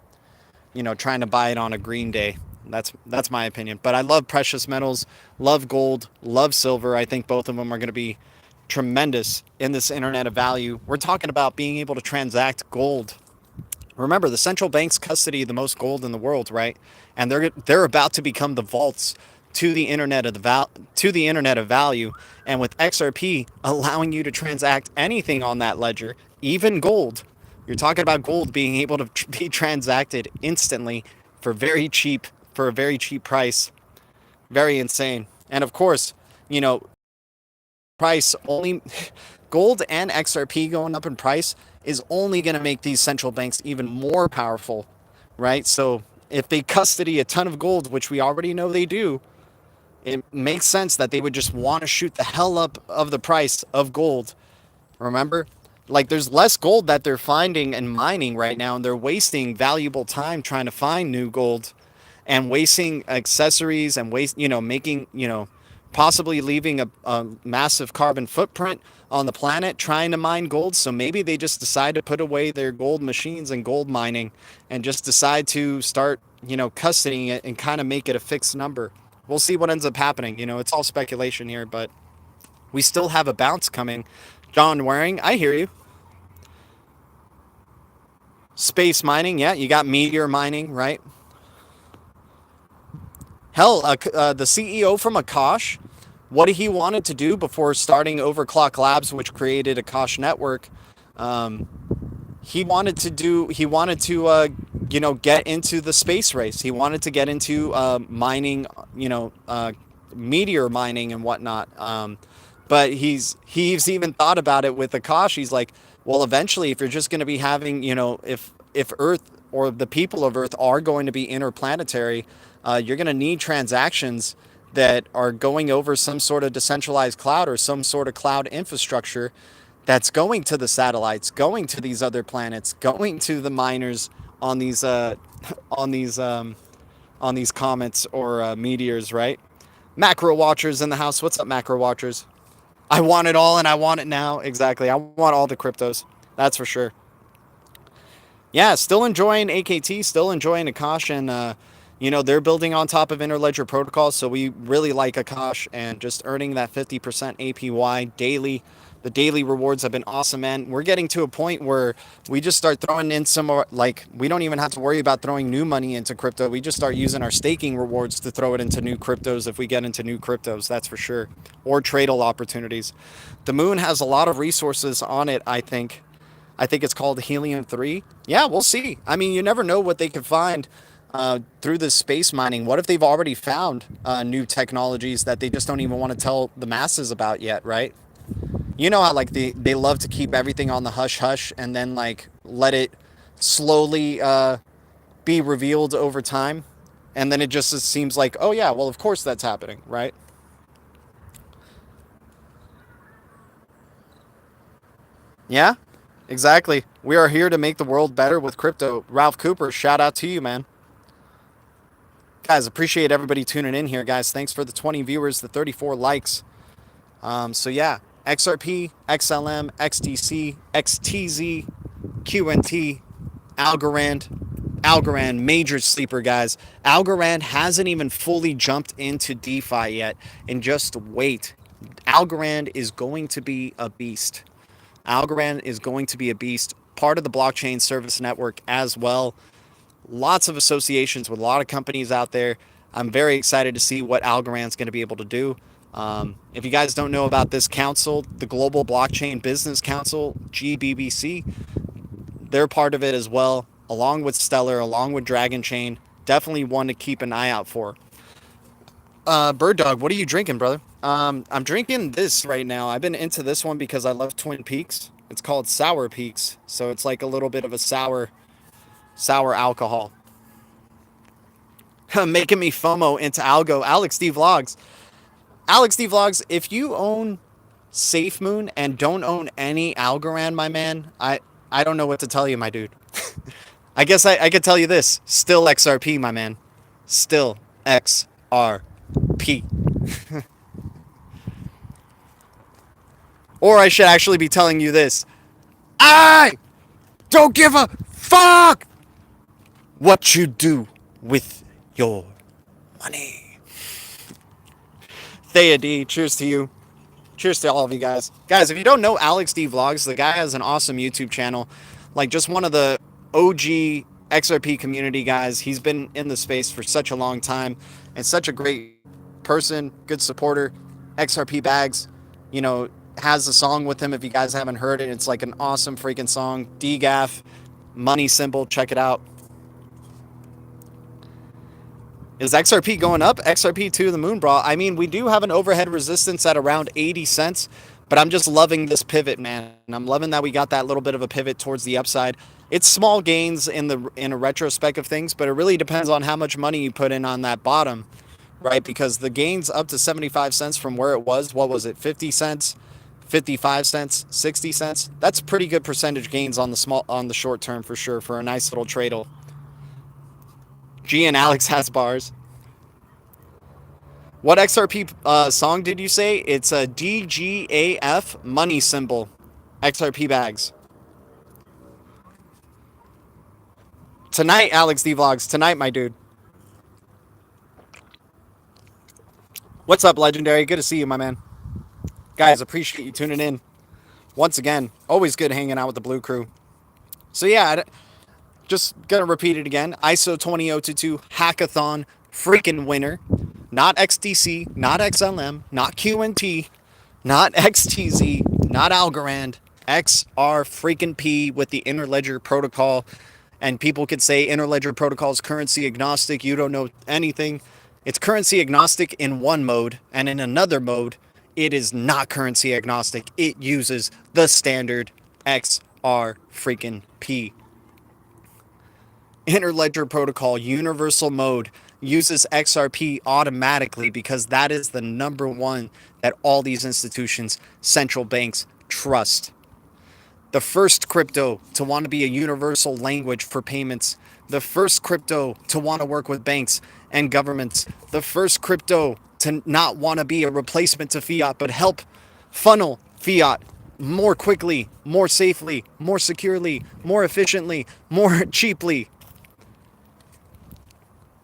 trying to buy it on a green day. That's my opinion. But I love precious metals, love gold, love silver. I think both of them are going to be tremendous in this internet of value. We're talking about being able to transact gold. Remember, the central banks custody the most gold in the world, right? And they're about to become the vaults to the internet of value. And with XRP allowing you to transact anything on that ledger, even gold, you're talking about gold being able to be transacted instantly for a very cheap price. Very insane. And of course, price only gold and XRP going up in price is only going to make these central banks even more powerful, right? So if they custody a ton of gold, which we already know they do, it makes sense that they would just want to shoot the hell up of the price of gold. Remember? Like there's less gold that they're finding and mining right now, and they're wasting valuable time trying to find new gold and wasting accessories and making, possibly leaving a massive carbon footprint on the planet trying to mine gold. So maybe they just decide to put away their gold machines and gold mining and just decide to start, custodying it and kind of make it a fixed number. We'll see what ends up happening. It's all speculation here, but we still have a bounce coming. John Waring, I hear you. Space mining, yeah, you got meteor mining, right? Hell, the CEO from Akash, what he wanted to do before starting Overclock Labs, which created Akash Network, he wanted to get into the space race. He wanted to get into mining, meteor mining and whatnot. But he's even thought about it with Akash. He's like, well, eventually, if you're just going to be having, if Earth or the people of Earth are going to be interplanetary, you're going to need transactions that are going over some sort of decentralized cloud or some sort of cloud infrastructure that's going to the satellites, going to these other planets, going to the miners on these comets or meteors, right? Macro watchers in the house. What's up, macro watchers? I want it all and I want it now. Exactly. I want all the cryptos. That's for sure. Yeah, still enjoying AKT, still enjoying Akash, and they're building on top of Interledger protocols, so we really like Akash, and just earning that 50% APY daily. The daily rewards have been awesome, man. We're getting to a point where we just start throwing in some more, we don't even have to worry about throwing new money into crypto. We just start using our staking rewards to throw it into new cryptos if we get into new cryptos, that's for sure. Or tradable opportunities. The moon has a lot of resources on it, I think. I think it's called Helium 3. Yeah, we'll see. I mean, you never know what they could find through this space mining. What if they've already found new technologies that they just don't even want to tell the masses about yet, right? You know how they love to keep everything on the hush hush and then let it slowly be revealed over time, and then it just seems like, oh yeah, well of course that's happening, right? Yeah, exactly. We are here to make the world better with crypto. Ralph Cooper, shout out to you, man. Guys, appreciate everybody tuning in here, guys. Thanks for the 20 viewers, the 34 likes. So yeah, XRP, XLM, XDC, XTZ, QNT, Algorand. Algorand, major sleeper, guys. Algorand hasn't even fully jumped into DeFi yet. And just wait. Algorand is going to be a beast. Algorand is going to be a beast. Part of the blockchain service network as well. Lots of associations with a lot of companies out there. I'm very excited to see what Algorand's going to be able to do. If you guys don't know about this council, the Global Blockchain Business Council, GBBC, they're part of it as well, along with Stellar, along with Dragon Chain. Definitely one to keep an eye out for. Bird Dog, what are you drinking, brother? I'm drinking this right now. I've been into this one because I love Twin Peaks. It's called Sour Peaks, so it's like a little bit of a sour alcohol. Making me FOMO into Algo. Alex D Vlogs. Alex D Vlogs, if you own Safe Moon and don't own any Algorand, my man, I don't know what to tell you, my dude. I guess I could tell you this. Still XRP, my man. Still XRP. Or I should actually be telling you this. I don't give a fuck what you do with your money. Thea D, cheers to you. Cheers to all of you guys. Guys, if you don't know Alex D Vlogs, the guy has an awesome YouTube channel. Like, just one of the OG XRP community guys. He's been in the space for such a long time and such a great person, good supporter. XRP Bags, you know, has a song with him if you guys haven't heard it. It's like an awesome freaking song. DGAF, money symbol, check it out. Is XRP going up? XRP to the moon, bro. I mean, we do have an overhead resistance at around 80 cents, but I'm just loving this pivot, man. And I'm loving that we got that little bit of a pivot towards the upside. It's small gains in a retrospect of things, but it really depends on how much money you put in on that bottom, right? Because the gains up to 75 cents from where it was, what was it? 50 cents, 55 cents, 60 cents. That's pretty good percentage gains on the short term for sure for a nice little trade. G and Alex has bars. What XRP song did you say? It's a DGAF money symbol. XRP Bags. Tonight, Alex D Vlogs. Tonight, my dude. What's up, Legendary? Good to see you, my man. Guys, appreciate you tuning in. Once again, always good hanging out with the Blue Crew. So yeah, just gonna repeat it again. ISO 20022 hackathon freaking winner. Not XDC, not XLM, not QNT, not XTZ, not Algorand. XR freaking P with the Interledger protocol. And people could say Interledger protocol is currency agnostic. You don't know anything. It's currency agnostic in one mode, and in another mode, it is not currency agnostic. It uses the standard XR freaking P. Interledger protocol universal mode uses XRP automatically because that is the number one that all these institutions, central banks trust. The first crypto to want to be a universal language for payments. The first crypto to want to work with banks and governments. The first crypto to not want to be a replacement to fiat, but help funnel fiat more quickly, more safely, more securely, more efficiently, more cheaply.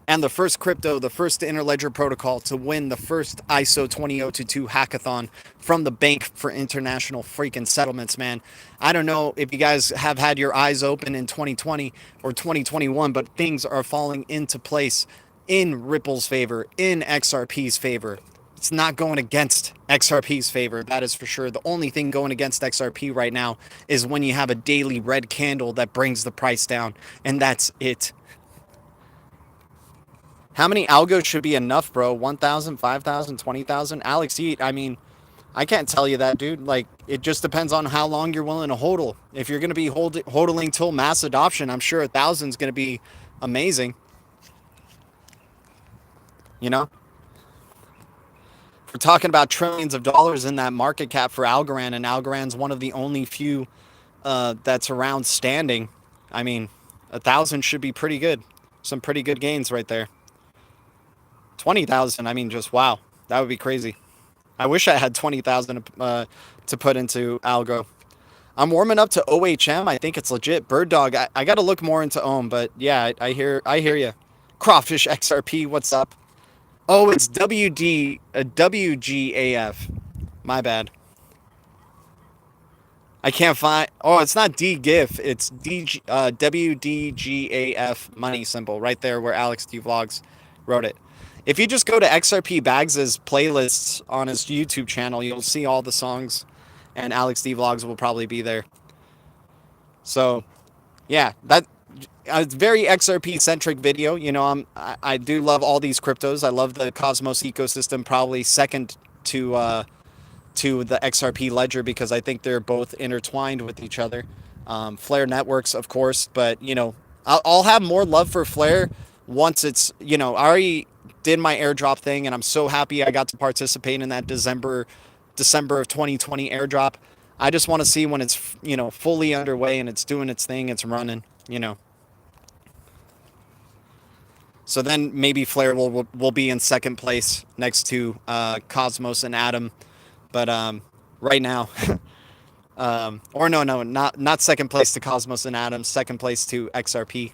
And the first crypto, the first Interledger protocol to win the first ISO 20022 hackathon from the Bank for International freaking Settlements, man. I don't know if you guys have had your eyes open in 2020 or 2021, but things are falling into place in Ripple's favor, in XRP's favor. It's not going against XRP's favor, that is for sure. The only thing going against XRP right now is when you have a daily red candle that brings the price down, and that's it. How many algos should be enough, bro? 1,000, 5,000, 20,000? Alex Eat, I mean, I can't tell you that, dude. Like, it just depends on how long you're willing to hodl. If you're going to be hodling till mass adoption, I'm sure 1,000 is going to be amazing. You know? We're talking about trillions of dollars in that market cap for Algorand, and Algorand's one of the only few that's around standing, I mean, 1,000 should be pretty good. Some pretty good gains right there. 20,000, I mean, just wow. That would be crazy. I wish I had 20,000 to put into algo. I'm warming up to OHM. I think it's legit. Bird Dog. I got to look more into OHM, but yeah, I hear you. Crawfish XRP. What's up? Oh, it's WGAF. My bad. I can't find. Oh, it's not DGIF. It's WDGAF money symbol right there where Alex D Vlogs wrote it. If you just go to XRP Bags' playlists on his YouTube channel, you'll see all the songs, and Alex D Vlogs will probably be there. So, yeah, that it's very XRP centric video. You know, I do love all these cryptos. I love the Cosmos ecosystem, probably second to the XRP ledger because I think they're both intertwined with each other. Flare networks, of course, but you know, I'll have more love for Flare once it's, you know, I already did my airdrop thing and I'm so happy I got to participate in that December of 2020 airdrop. I just want to see when it's, you know, fully underway and it's doing its thing, it's running, you know. So then maybe Flare will be in second place next to Cosmos and Atom. But right now, or no, not second place to Cosmos and Atom, second place to XRP.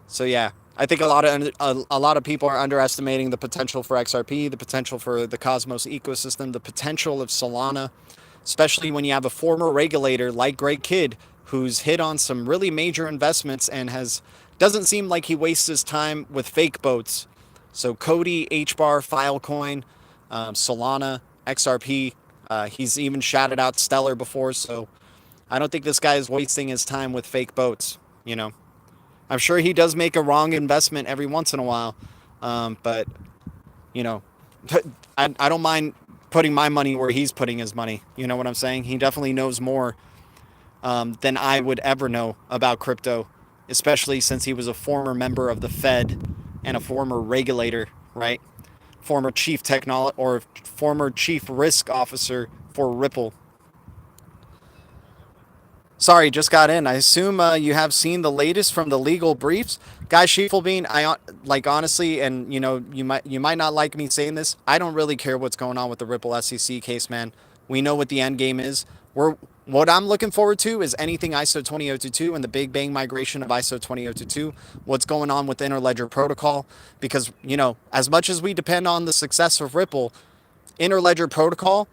So yeah, I think a lot of people are underestimating the potential for XRP, the potential for the Cosmos ecosystem, the potential of Solana, especially when you have a former regulator like Greg Kidd who's hit on some really major investments and doesn't seem like he wastes his time with fake boats. So Cody, HBAR, Filecoin, Solana, XRP. He's even shouted out Stellar before, so I don't think this guy is wasting his time with fake boats, you know. I'm sure he does make a wrong investment every once in a while, but, you know, I don't mind putting my money where he's putting his money. You know what I'm saying? He definitely knows more than I would ever know about crypto, especially since he was a former member of the Fed and a former regulator, right? Former chief risk officer for Ripple. Sorry, just got in. I assume you have seen the latest from the legal briefs, Guy Schiefelbein. I like honestly, and you know, you might not like me saying this. I don't really care what's going on with the Ripple SEC case, man. We know what the end game is. What I'm looking forward to is anything ISO 20022 and the big bang migration of ISO 20022. What's going on with Interledger Protocol? Because, you know, as much as we depend on the success of Ripple, Interledger Protocol,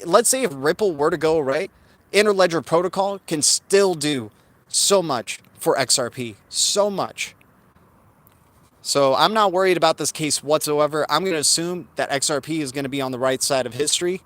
let's say if Ripple were to go away, Interledger Protocol can still do so much for XRP. So much. So I'm not worried about this case whatsoever. I'm going to assume that XRP is going to be on the right side of history.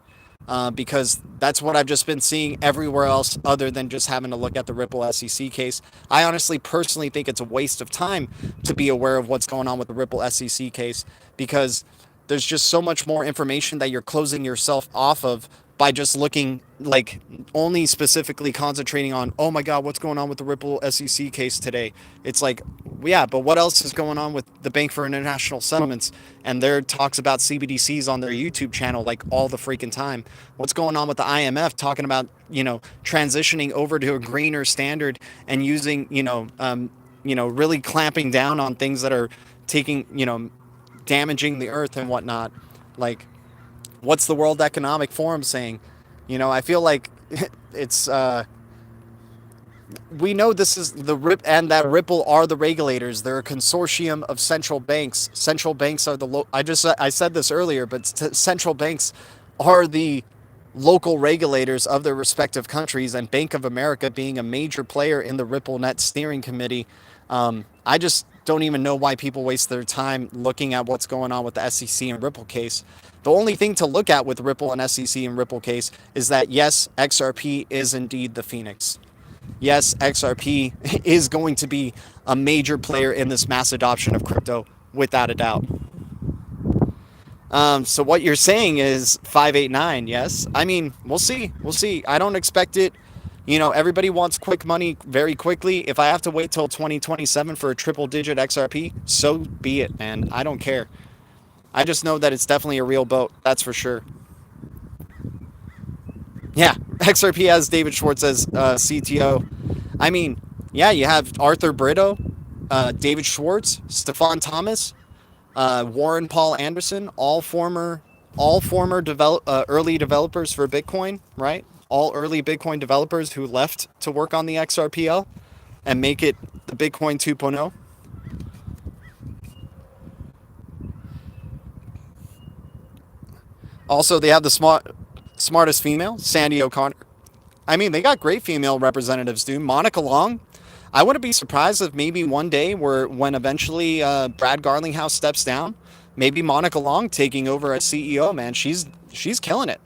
Because that's what I've just been seeing everywhere else other than just having to look at the Ripple SEC case. I honestly, personally think it's a waste of time to be aware of what's going on with the Ripple SEC case because there's just so much more information that you're closing yourself off of by just looking, like, only specifically concentrating on, oh my God, what's going on with the Ripple SEC case today? It's like, yeah, but what else is going on with the Bank for International Settlements and their talks about CBDCs on their YouTube channel like all the freaking time? What's going on with the IMF talking about, you know, transitioning over to a greener standard and using, really clamping down on things that are taking, damaging the earth and whatnot. Like, what's the World Economic Forum saying? You know, I feel like it's we know this is the and that Ripple are the regulators. They're a consortium of central banks. Central banks are the I said this earlier, but central banks are the local regulators of their respective countries, and Bank of America being a major player in the Ripple Net Steering Committee. I just don't even know why people waste their time looking at what's going on with the SEC and Ripple case. The only thing to look at with Ripple and SEC and Ripple case is that, yes, XRP is indeed the Phoenix. Yes, XRP is going to be a major player in this mass adoption of crypto, without a doubt. So what you're saying is 589, yes? I mean, we'll see. We'll see. I don't expect it. You know, everybody wants quick money very quickly. If I have to wait till 2027 for a triple-digit XRP, so be it, man. I don't care. I just know that it's definitely a real boat. That's for sure. Yeah, XRP has David Schwartz as CTO. I mean, yeah, you have Arthur Brito, David Schwartz, Stefan Thomas, Warren Paul Anderson, all former early developers for Bitcoin, right? All early Bitcoin developers who left to work on the XRPL and make it the Bitcoin 2.0. Also, they have the smartest female, Sandy O'Connor. I mean, they got great female representatives, dude. Monica Long. I wouldn't be surprised if maybe one day, when eventually Brad Garlinghouse steps down, maybe Monica Long taking over as CEO. Man, she's killing it.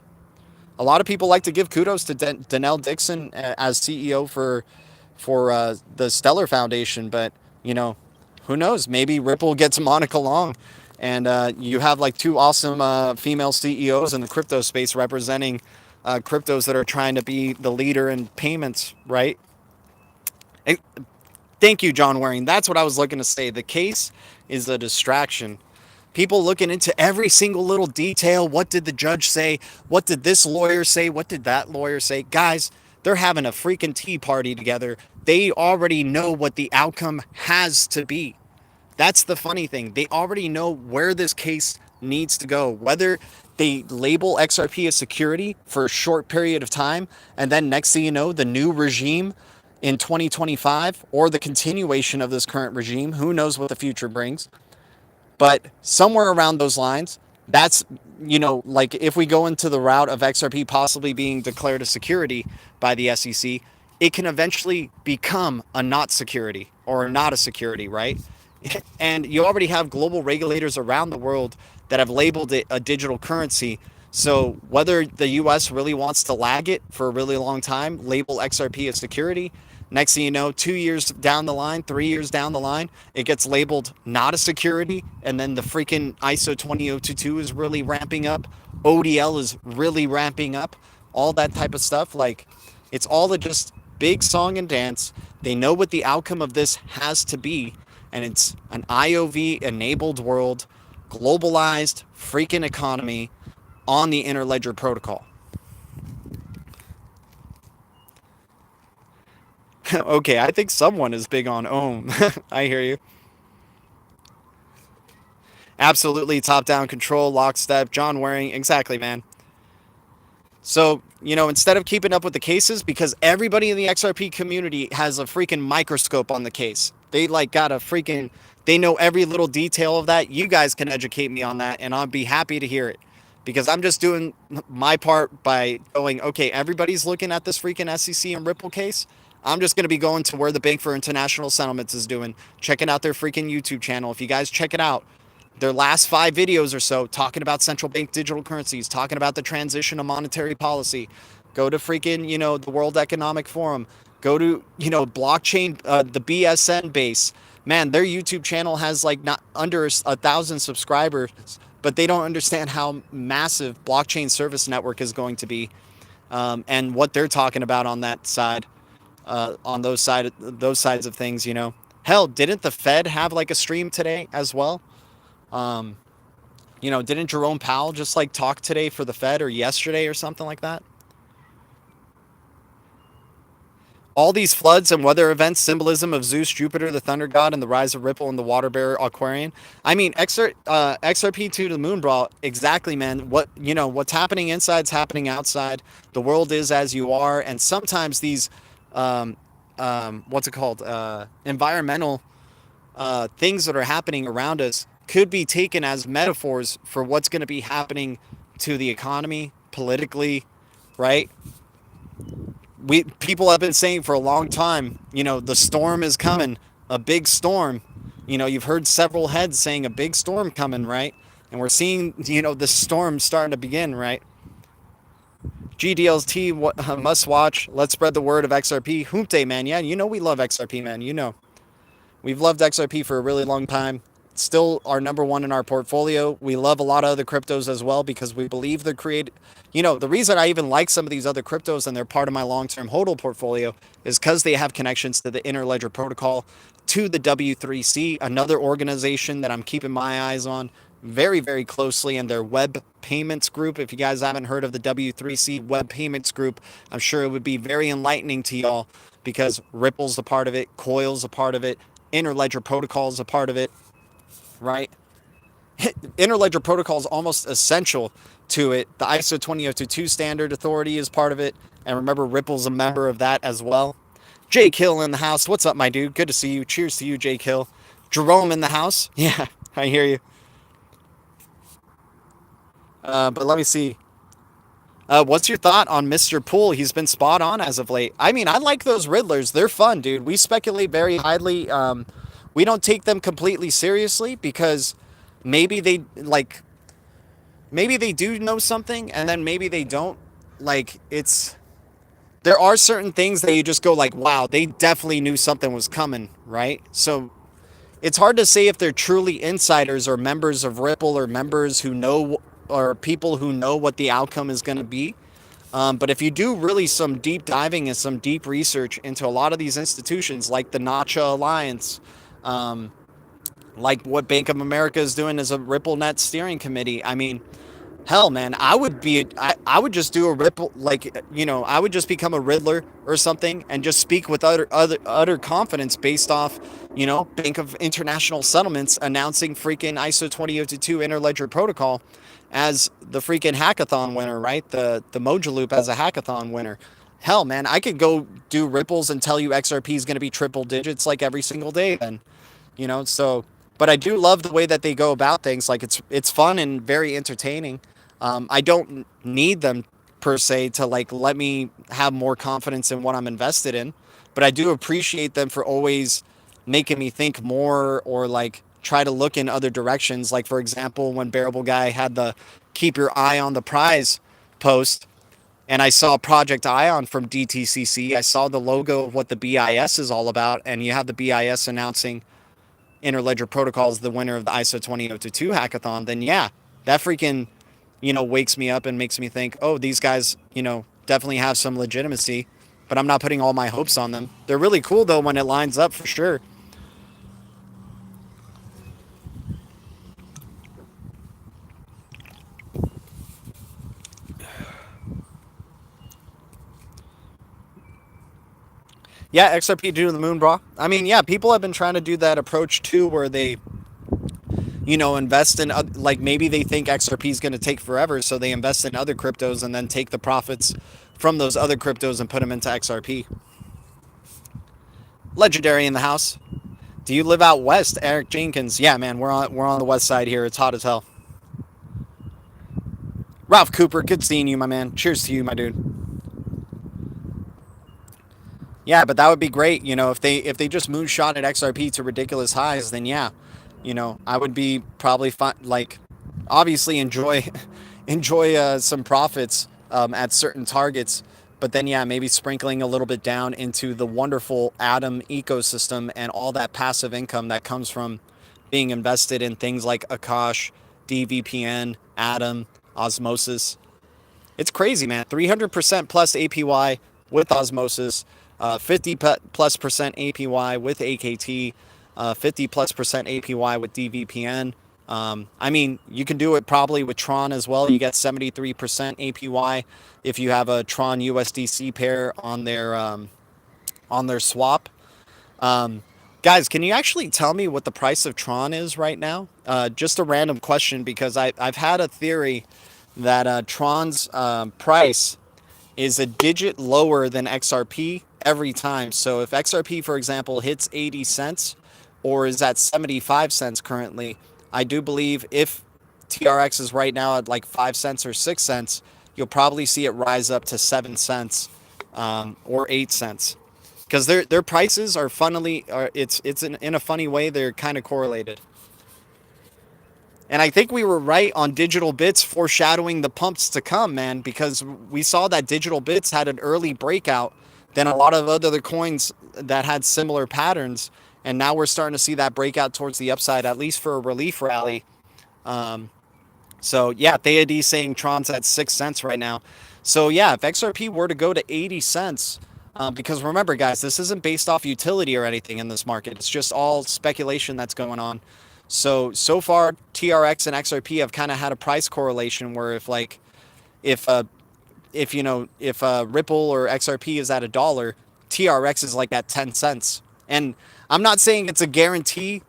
A lot of people like to give kudos to Danelle Dixon as CEO for the Stellar Foundation, but you know, who knows? Maybe Ripple gets Monica Long, and you have like two awesome female CEOs in the crypto space representing cryptos that are trying to be the leader in payments, right? And thank you, John Waring. That's what I was looking to say. The case is a distraction. People looking into every single little detail. What did the judge say? What did this lawyer say? What did that lawyer say? Guys, they're having a freaking tea party together. They already know what the outcome has to be. That's the funny thing. They already know where this case needs to go. Whether they label XRP as security for a short period of time, and then next thing you know, the new regime in 2025, or the continuation of this current regime, who knows what the future brings. But somewhere around those lines, that's, like if we go into the route of XRP possibly being declared a security by the SEC, it can eventually become a not security or not a security, right? And you already have global regulators around the world that have labeled it a digital currency. So whether the US really wants to lag it for a really long time, label XRP as security, next thing you know, 2 years down the line, 3 years down the line, it gets labeled not a security, and then the freaking ISO 20022 is really ramping up, ODL is really ramping up, all that type of stuff. Like, it's all a just big song and dance. They know what the outcome of this has to be, and it's an IOV enabled world, globalized freaking economy on the Interledger protocol. Okay, I think someone is big on Ohm. I hear you. Absolutely, top-down control, lockstep, John Waring. Exactly, man. So, instead of keeping up with the cases, because everybody in the XRP community has a freaking microscope on the case. They they know every little detail of that. You guys can educate me on that, and I'll be happy to hear it. Because I'm just doing my part by going, okay, everybody's looking at this freaking SEC and Ripple case. I'm just going to be going to where the Bank for International Settlements is doing, checking out their freaking YouTube channel. If you guys check it out, their last 5 videos or so talking about central bank digital currencies, talking about the transition of monetary policy. Go to freaking, the World Economic Forum. Go to, blockchain, the BSN base. Man, their YouTube channel has like not under 1,000 subscribers, but they don't understand how massive blockchain service network is going to be, and what they're talking about on that side, on those sides of things. Hell, didn't the Fed have like a stream today as well? Didn't Jerome Powell just like talk today for the Fed or yesterday or something like that? All these floods and weather events, symbolism of Zeus, Jupiter, the thunder god, and the rise of Ripple and the water bearer Aquarian. I mean, XRP2 to the moon brought exactly, man. What's happening inside's happening outside. The world is as you are, and sometimes these, what's it called, environmental things that are happening around us could be taken as metaphors for what's going to be happening to the economy politically, right? People have been saying for a long time, the storm is coming, a big storm. You've heard several heads saying a big storm coming, right? And we're seeing, the storm starting to begin, right? GDLT must watch. Let's spread the word of XRP. Humte, man. Yeah, we love XRP, man. We've loved XRP for a really long time. It's still our number one in our portfolio. We love a lot of other cryptos as well because we believe they're created. The reason I even like some of these other cryptos and they're part of my long-term HODL portfolio is because they have connections to the Interledger protocol, to the W3C, another organization that I'm keeping my eyes on, very, very closely in their web payments group. If you guys haven't heard of the W3C web payments group, I'm sure it would be very enlightening to y'all because Ripple's a part of it, Coil's a part of it, Interledger Protocol is a part of it, right? Interledger Protocol is almost essential to it. The ISO 20022 standard authority is part of it. And remember, Ripple's a member of that as well. Jake Hill in the house. What's up, my dude? Good to see you. Cheers to you, Jake Hill. Jerome in the house. Yeah, I hear you. But let me see. What's your thought on Mr. Poole? He's been spot on as of late. I mean, I like those Riddlers. They're fun, dude. We speculate very highly. We don't take them completely seriously because maybe maybe they do know something and then maybe they don't. Like, there are certain things that you just go like, wow, they definitely knew something was coming, right? So it's hard to say if they're truly insiders or members of Ripple or members who know or people who know what the outcome is going to be. But if you do really some deep diving and some deep research into a lot of these institutions like the Nacha Alliance, like what Bank of America is doing as a RippleNet steering committee, I mean, hell, man, I would just do a Ripple, like, I would just become a Riddler or something and just speak with utter confidence based off, Bank of International Settlements announcing freaking ISO 20022 Interledger Protocol as the freaking hackathon winner, right? The Mojo Loop as a hackathon winner. Hell, man, I could go do Ripples and tell you XRP is going to be triple digits like every single day then, so, but I do love the way that they go about things. Like it's fun and very entertaining. I don't need them per se to like let me have more confidence in what I'm invested in, but I do appreciate them for always making me think more or like try to look in other directions. Like for example, when Bearable Guy had the keep your eye on the prize post and I saw Project Ion from DTCC, I saw the logo of what the BIS is all about, and you have the BIS announcing Interledger Protocol is the winner of the ISO 20022 hackathon, then yeah, that freaking, wakes me up and makes me think, oh, these guys, definitely have some legitimacy, but I'm not putting all my hopes on them. They're really cool though when it lines up for sure. Yeah, XRP due to the moon, bro. I mean, yeah, people have been trying to do that approach too, where they invest in, like maybe they think XRP is going to take forever, so they invest in other cryptos and then take the profits from those other cryptos and put them into XRP. Legendary in the house. Do you live out west, Eric Jenkins? Yeah, man, we're on the west side here. It's hot as hell. Ralph Cooper, good seeing you, my man. Cheers to you, my dude. Yeah, but that would be great, if they just moonshot at XRP to ridiculous highs, then yeah, I would be probably fine, like obviously enjoy enjoy some profits at certain targets, but then yeah, maybe sprinkling a little bit down into the wonderful Atom ecosystem and all that passive income that comes from being invested in things like Akash, DVPN, Atom, Osmosis. It's crazy, man. 300% plus APY with Osmosis, 50 plus percent APY with AKT, 50 plus percent APY with DVPN. I mean, you can do it probably with Tron as well. You get 73% APY if you have a Tron USDC pair on their swap. Guys, can you actually tell me what the price of Tron is right now? Just a random question because I've had a theory that Tron's price is a digit lower than XRP every time. So if XRP, for example, hits 80 cents or is at 75 cents currently, I do believe if TRX is right now at like 5 cents or 6 cents, you'll probably see it rise up to 7 cents or 8 cents. Because their prices are it's in a funny way, they're kind of correlated. And I think we were right on Digital Bits foreshadowing the pumps to come, man, because we saw that Digital Bits had an early breakout than a lot of other coins that had similar patterns. And now we're starting to see that breakout towards the upside, at least for a relief rally. So yeah, Theod saying Tron's at 6 cents right now. So yeah, if XRP were to go to 80 cents, because remember, guys, this isn't based off utility or anything in this market. It's just all speculation that's going on. So far, TRX and XRP have kind of had a price correlation where if Ripple or XRP is at $1, TRX is like at 10 cents. And I'm not saying it's a guarantee,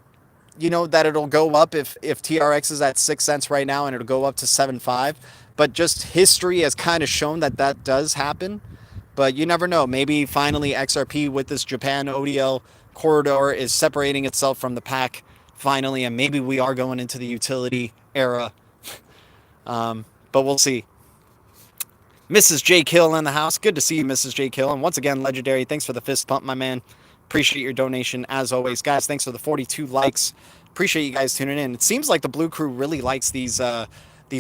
that it'll go up if TRX is at 6 cents right now and it'll go up to 7.5. But just history has kind of shown that that does happen. But you never know. Maybe finally XRP with this Japan ODL corridor is separating itself from the pack finally, and maybe we are going into the utility era. But we'll see. Mrs. J. Kill in the house. Good to see you, Mrs. J. Kill. And once again, Legendary, thanks for the fist pump, my man. Appreciate your donation as always. Guys, thanks for the 42 likes. Appreciate you guys tuning in. It seems like the Blue Crew really likes these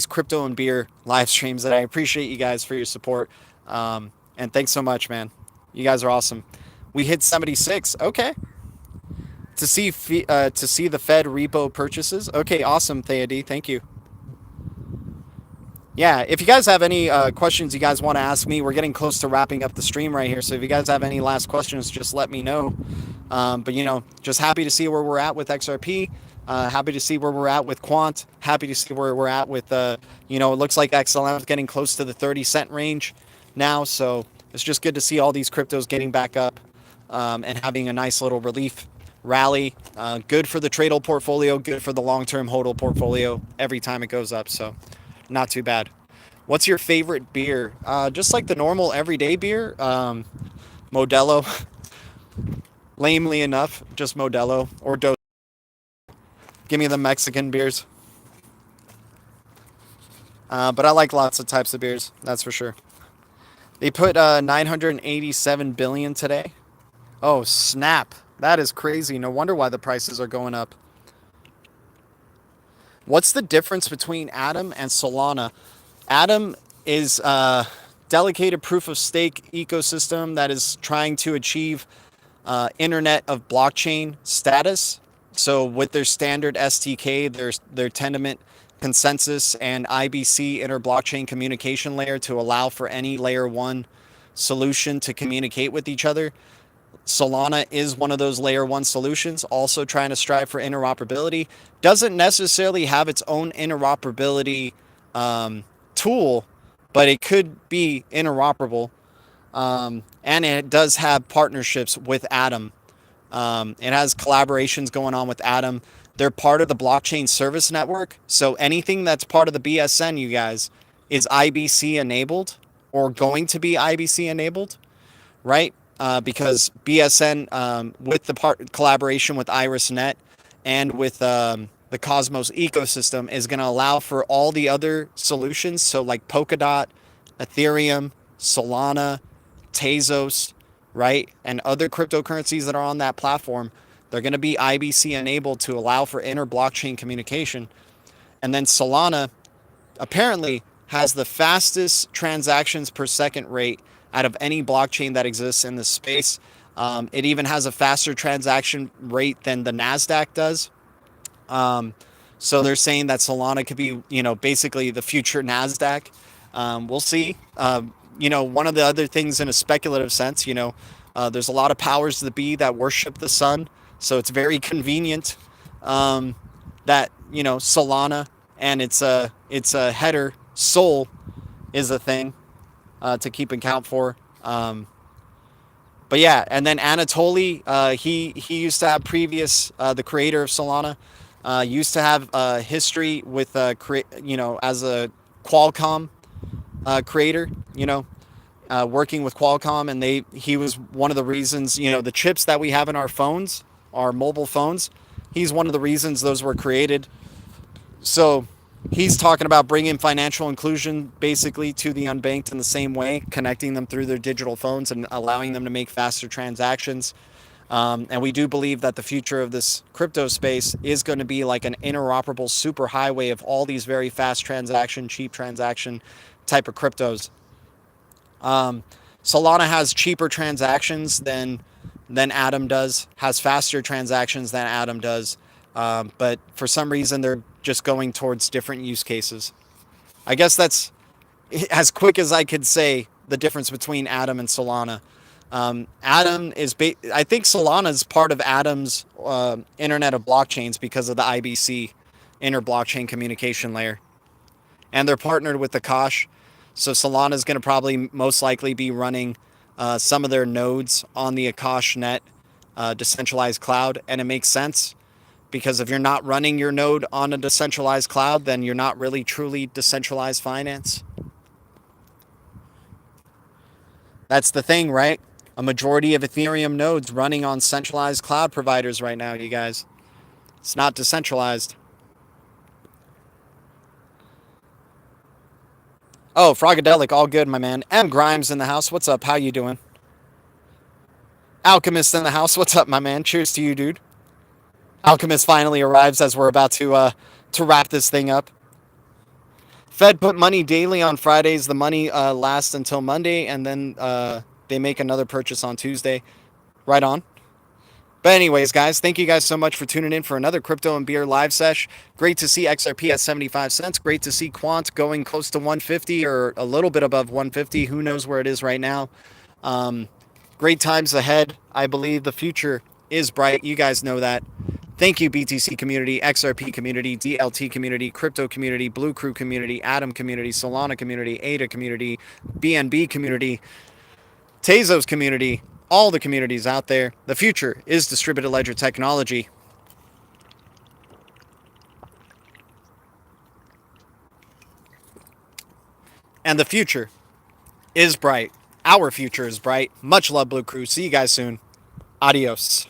crypto and beer live streams, and I appreciate you guys for your support. And thanks so much, man. You guys are awesome. We hit 76. Okay. To see the Fed repo purchases. Okay, awesome, Theody. Thank you. Yeah, if you guys have any questions you guys want to ask me, we're getting close to wrapping up the stream right here. So if you guys have any last questions, just let me know. But, just happy to see where we're at with XRP. Happy to see where we're at with Quant. Happy to see where we're at with, it looks like XLM is getting close to the 30-cent range now. So it's just good to see all these cryptos getting back up and having a nice little relief rally. Good for the Tradle portfolio, good for the long-term HODL portfolio every time it goes up. So not too bad. What's your favorite beer? Just like the normal everyday beer. Modelo. Lamely enough, just Modelo or Dos. Give me the Mexican beers. But I like lots of types of beers, that's for sure. They put 987 billion today. Oh, snap. That is crazy. No wonder why the prices are going up. What's the difference between Atom and Solana? Atom is a delegated proof of stake ecosystem that is trying to achieve Internet of Blockchain status. So with their standard SDK, their Tendermint consensus and IBC inter-blockchain communication layer to allow for any layer 1 solution to communicate with each other. Solana is one of those layer 1 solutions, also trying to strive for interoperability. Doesn't necessarily have its own interoperability tool, but it could be interoperable. And it does have partnerships with Atom. It has collaborations going on with Atom. They're part of the blockchain service network. So anything that's part of the BSN, you guys, is IBC enabled or going to be IBC enabled, right? Because BSN, with the collaboration with IrisNet and with the Cosmos ecosystem, is going to allow for all the other solutions. So like Polkadot, Ethereum, Solana, Tezos, right? And other cryptocurrencies that are on that platform, they're going to be IBC enabled to allow for inter-blockchain communication. And then Solana apparently has the fastest transactions per second rate out of any blockchain that exists in this space. It even has a faster transaction rate than the NASDAQ does. So they're saying that Solana could be, basically the future NASDAQ. We'll see. One of the other things in a speculative sense, there's a lot of powers to be that worship the sun. So it's very convenient that, Solana and its a header Sol is a thing to keep account for. But yeah, and then Anatoly, he used to have the creator of Solana, used to have history with, as a Qualcomm creator, working with Qualcomm, and he was one of the reasons, the chips that we have in our phones, our mobile phones, he's one of the reasons those were created. So he's talking about bringing financial inclusion basically to the unbanked in the same way, connecting them through their digital phones and allowing them to make faster transactions. And we do believe that the future of this crypto space is going to be like an interoperable super highway of all these very fast transaction, cheap transaction type of cryptos. Solana has cheaper transactions than Atom does, has faster transactions than Atom does. But for some reason, they're just going towards different use cases. I guess that's as quick as I could say the difference between Atom and Solana. Atom is, I think Solana is part of Atom's Internet of Blockchains because of the IBC, Inter Blockchain Communication Layer. And they're partnered with Akash. So Solana is going to probably most likely be running some of their nodes on the Akash net decentralized cloud. And it makes sense because if you're not running your node on a decentralized cloud, then you're not really truly decentralized finance. That's the thing, right? A majority of Ethereum nodes running on centralized cloud providers right now, you guys. It's not decentralized. Oh, Frogadelic, all good, my man. M. Grimes in the house. What's up? How you doing? Alchemist in the house. What's up, my man? Cheers to you, dude. Alchemist finally arrives as we're about to wrap this thing up. Fed put money daily on Fridays. The money lasts until Monday, and then they make another purchase on Tuesday. Right on. But anyways, guys, thank you guys so much for tuning in for another Crypto and Beer live sesh. Great to see XRP at 75 cents. Great to see Quant going close to 150 or a little bit above 150. Who knows where it is right now. Great times ahead. I believe the future is bright. You guys know that. Thank you, BTC community, XRP community, DLT community, crypto community, Blue Crew community, Atom community, Solana community, ADA community, BNB community, Tezos community, all the communities out there. The future is distributed ledger technology. And the future is bright. Our future is bright. Much love, Blue Crew. See you guys soon. Adios.